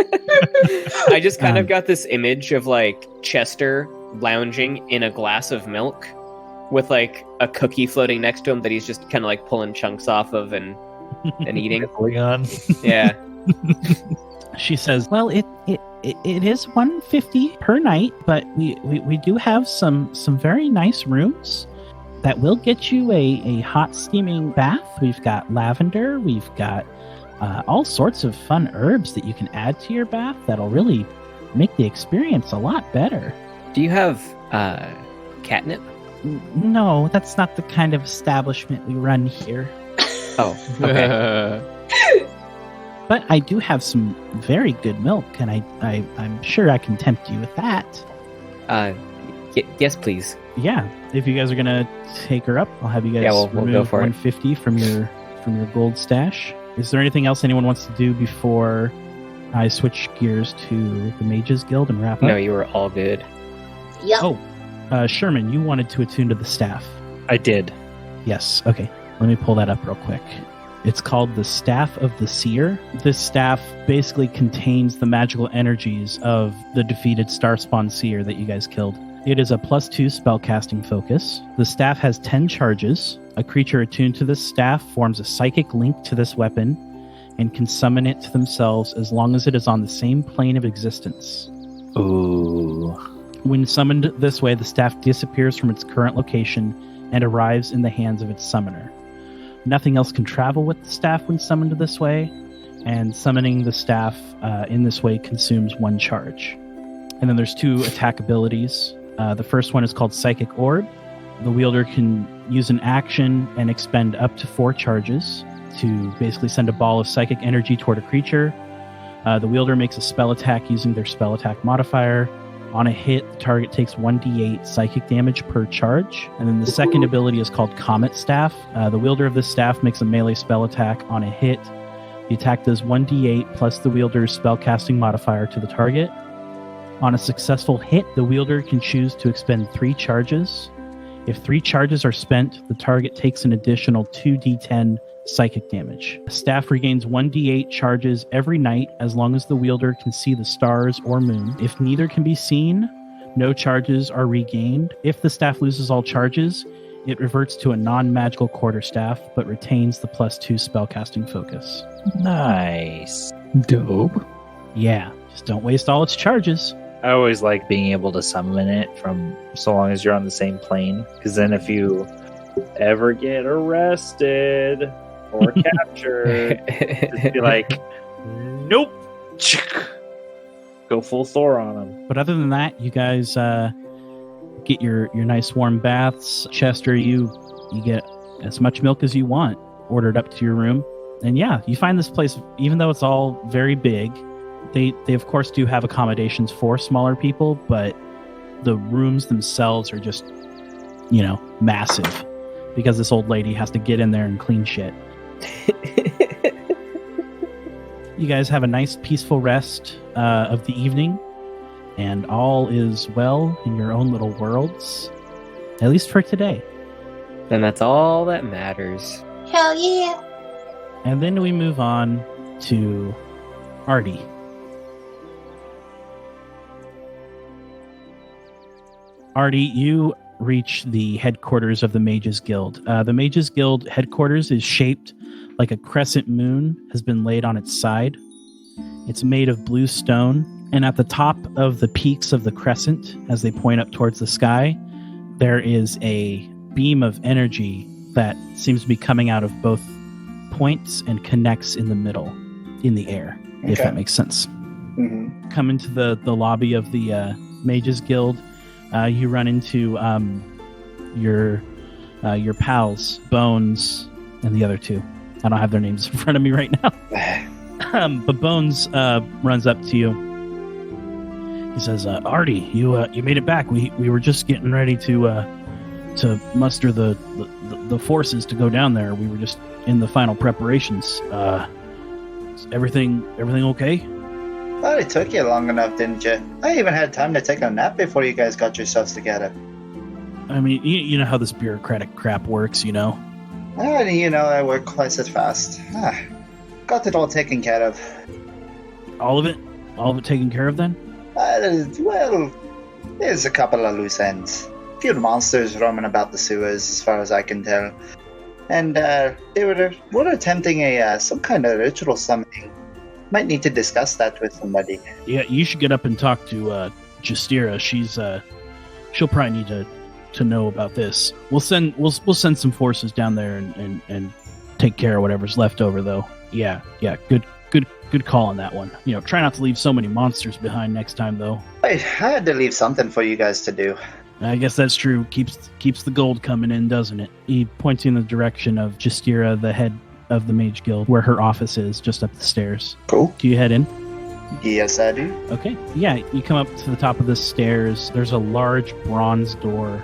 [SPEAKER 2] I just kind of got this image of like Chester lounging in a glass of milk with like a cookie floating next to him that he's just kind of like pulling chunks off of and eating.
[SPEAKER 6] Leon.
[SPEAKER 2] Yeah.
[SPEAKER 1] She says, "Well, it is $150 per night, but we do have some very nice rooms that will get you a hot steaming bath. We've got lavender, we've got all sorts of fun herbs that you can add to your bath that'll really make the experience a lot better."
[SPEAKER 2] Do you have catnip?
[SPEAKER 1] No, that's not the kind of establishment we run here.
[SPEAKER 2] Oh, okay.
[SPEAKER 1] But I do have some very good milk, and I'm sure I can tempt you with that.
[SPEAKER 2] Yes, please.
[SPEAKER 1] Yeah, if you guys are gonna take her up, I'll have you guys
[SPEAKER 2] Yeah, we'll
[SPEAKER 1] remove
[SPEAKER 2] go for it.
[SPEAKER 1] 150 from your gold stash. Is there anything else anyone wants to do before I switch gears to the Mages Guild and wrap up?
[SPEAKER 2] No, you were all good.
[SPEAKER 3] Yep.
[SPEAKER 1] Oh, Sherman, you wanted to attune to the staff.
[SPEAKER 6] I did.
[SPEAKER 1] Yes. Okay. Let me pull that up real quick. It's called the Staff of the Seer. This staff basically contains the magical energies of the defeated Starspawn Seer that you guys killed. It is a +2 spellcasting focus. The staff has 10 charges. A creature attuned to this staff forms a psychic link to this weapon and can summon it to themselves as long as it is on the same plane of existence.
[SPEAKER 6] Ooh.
[SPEAKER 1] When summoned this way, the staff disappears from its current location and arrives in the hands of its summoner. Nothing else can travel with the staff when summoned this way, and summoning the staff in this way consumes 1 charge. And then there's 2 attack abilities. The first one is called Psychic Orb. The wielder can use an action and expend up to 4 charges to basically send a ball of psychic energy toward a creature. The wielder makes a spell attack using their spell attack modifier. On a hit, the target takes 1d8 psychic damage per charge. And then the second ability is called Comet Staff. The wielder of this staff makes a melee spell attack on a hit. The attack does 1d8 plus the wielder's spellcasting modifier to the target. On a successful hit, the wielder can choose to expend 3 charges. If 3 charges are spent, the target takes an additional 2d10 psychic damage. The staff regains 1d8 charges every night as long as the wielder can see the stars or moon. If neither can be seen, no charges are regained. If the staff loses all charges, it reverts to a non-magical quarterstaff, but retains the +2 spellcasting focus.
[SPEAKER 6] Nice.
[SPEAKER 4] Dope.
[SPEAKER 1] Yeah, just don't waste all its charges.
[SPEAKER 6] I always like being able to summon it from so long as you're on the same plane. Because then if you ever get arrested or captured, just be like, nope. Go full Thor on them.
[SPEAKER 1] But other than that, you guys get your nice warm baths. Chester, you get as much milk as you want ordered up to your room. And yeah, you find this place, even though it's all very big, they of course do have accommodations for smaller people, but the rooms themselves are just, massive because this old lady has to get in there and clean shit. You guys have a nice peaceful rest of the evening. and all is well in your own little worlds, at least for today.
[SPEAKER 2] And that's all that matters.
[SPEAKER 3] Hell yeah!
[SPEAKER 1] And then we move on to Artie. Artie, you reach the headquarters of the Mages Guild. The Mages Guild headquarters is shaped like a crescent moon has been laid on its side. It's made of blue stone, and at the top of the peaks of the crescent, as they point up towards the sky, there is a beam of energy that seems to be coming out of both points and connects in the middle, in the air, if that makes sense.
[SPEAKER 5] Mm-hmm.
[SPEAKER 1] Come into the lobby of the Mages Guild. You run into your pals, Bones, and the other two. I don't have their names in front of me right now. But Bones runs up to you. He says, "Artie, you made it back. We were just getting ready to muster the forces to go down there. We were just in the final preparations. Is everything okay?"
[SPEAKER 5] Well, it took you long enough, didn't you? I even had time to take a nap before you guys got yourselves together.
[SPEAKER 1] I mean, you know how this bureaucratic crap works, you know?
[SPEAKER 5] I work twice as fast. Got it all taken care of.
[SPEAKER 1] All of it? All of it taken care of then?
[SPEAKER 5] Well, there's a couple of loose ends. A few monsters roaming about the sewers, as far as I can tell. And they were attempting some kind of ritual summoning. Might need to discuss that with somebody.
[SPEAKER 1] Yeah, you should get up and talk to Justira. She'll probably need to know about this. We'll send some forces down there and take care of whatever's left over, though. Yeah, good call on that one. Try not to leave so many monsters behind next time, though.
[SPEAKER 5] I had to leave something for you guys to do.
[SPEAKER 1] I guess that's true. Keeps the gold coming in, doesn't it? He points in the direction of Justira, the head of the Mage Guild, where her office is, just up the stairs.
[SPEAKER 5] Cool.
[SPEAKER 1] Do you head in?
[SPEAKER 5] Yes, I do.
[SPEAKER 1] Okay. Yeah, you come up to the top of the stairs. There's a large bronze door,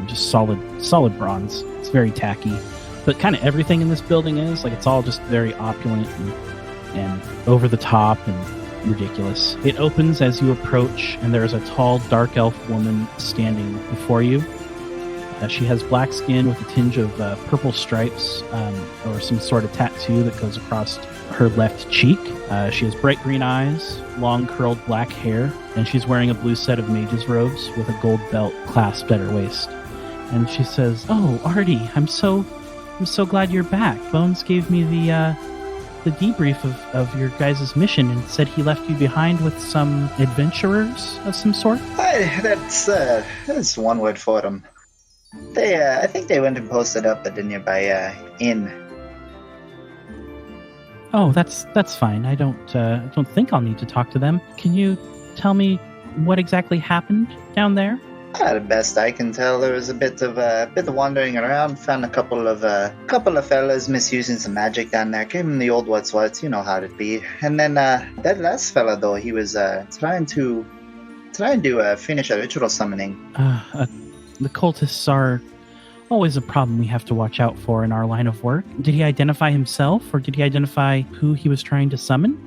[SPEAKER 1] just solid bronze. It's very tacky, but kind of everything in this building is like it's all just very opulent and over the top and ridiculous. It opens as you approach, and there is a tall, dark elf woman standing before you. She has black skin with a tinge of purple stripes or some sort of tattoo that goes across her left cheek. She has bright green eyes, long curled black hair, and she's wearing a blue set of mage's robes with a gold belt clasped at her waist. And she says, "Oh, Artie, I'm so glad you're back. Bones gave me the debrief of your guys' mission and said he left you behind with some adventurers of some sort."
[SPEAKER 5] That's one word for them. I think they went and posted up at the nearby inn.
[SPEAKER 1] Oh, that's fine. I don't think I'll need to talk to them. Can you tell me what exactly happened down there?
[SPEAKER 5] The best I can tell, there was a bit of wandering around. Found a couple of fellas misusing some magic down there. Gave them the old what's, you know how it be. And then that last fella though, he was trying to finish a ritual summoning.
[SPEAKER 1] The cultists are always a problem we have to watch out for in our line of work. Did he identify himself, or did he identify who he was trying to summon?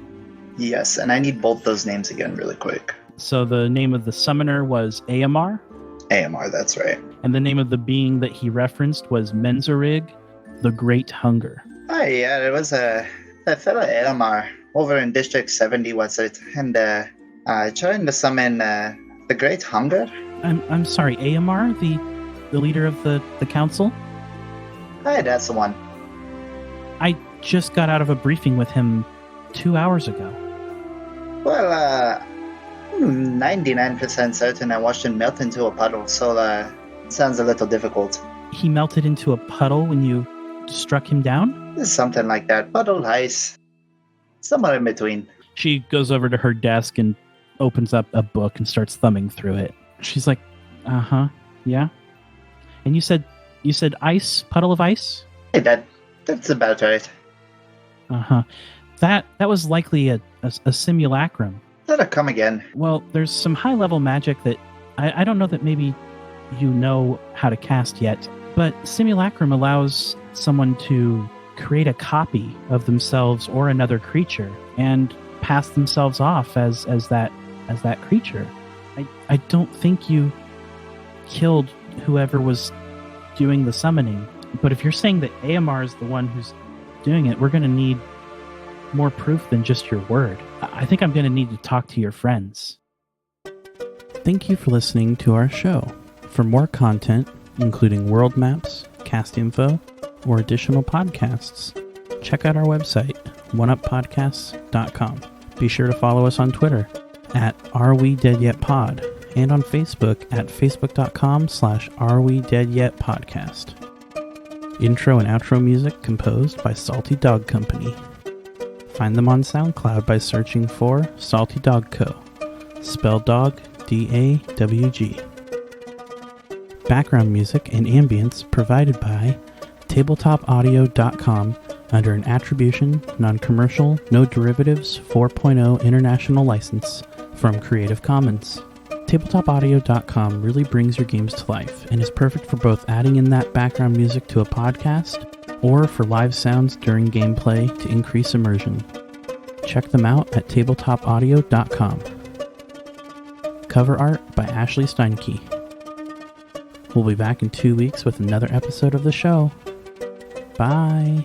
[SPEAKER 5] Yes, and I need both those names again really quick.
[SPEAKER 1] So the name of the summoner was Aamar?
[SPEAKER 5] Aamar, that's right.
[SPEAKER 1] And the name of the being that he referenced was Menzorig, the Great Hunger.
[SPEAKER 5] Oh yeah, it was that fella Aamar over in District 70, and trying to summon the Great Hunger?
[SPEAKER 1] I'm sorry, Aamar, the leader of the council?
[SPEAKER 5] Hi, that's the one.
[SPEAKER 1] I just got out of a briefing with him 2 hours ago.
[SPEAKER 5] Well, 99% certain I watched him melt into a puddle, so sounds a little difficult.
[SPEAKER 1] He melted into a puddle when you struck him down?
[SPEAKER 5] Something like that. Puddle, ice. Somewhere in between.
[SPEAKER 1] She goes over to her desk and opens up a book and starts thumbing through it. She's like, yeah. And you said ice, puddle of ice?
[SPEAKER 5] Hey, that's about right.
[SPEAKER 1] That was likely a simulacrum.
[SPEAKER 5] Let it come again.
[SPEAKER 1] Well, there's some high level magic that I don't know that maybe you know how to cast yet, but simulacrum allows someone to create a copy of themselves or another creature and pass themselves off as that creature. I don't think you killed whoever was doing the summoning. But if you're saying that AMR is the one who's doing it, we're going to need more proof than just your word. I think I'm going to need to talk to your friends. Thank you for listening to our show. For more content, including world maps, cast info, or additional podcasts, check out our website, oneuppodcasts.com. Be sure to follow us on Twitter at AreWeDeadYetPod and on Facebook at facebook.com/AreWeDeadYetPodcast. Intro and outro music composed by Salty Dog Company. Find them on SoundCloud by searching for Salty Dog Co. Spelled dog, D-A-W-G. Background music and ambience provided by tabletopaudio.com under an attribution, non-commercial, no derivatives 4.0 international license from Creative Commons. Tabletopaudio.com really brings your games to life and is perfect for both adding in that background music to a podcast or for live sounds during gameplay to increase immersion. Check them out at tabletopaudio.com. Cover art by Ashley Steinke. We'll be back in 2 weeks with another episode of the show. Bye.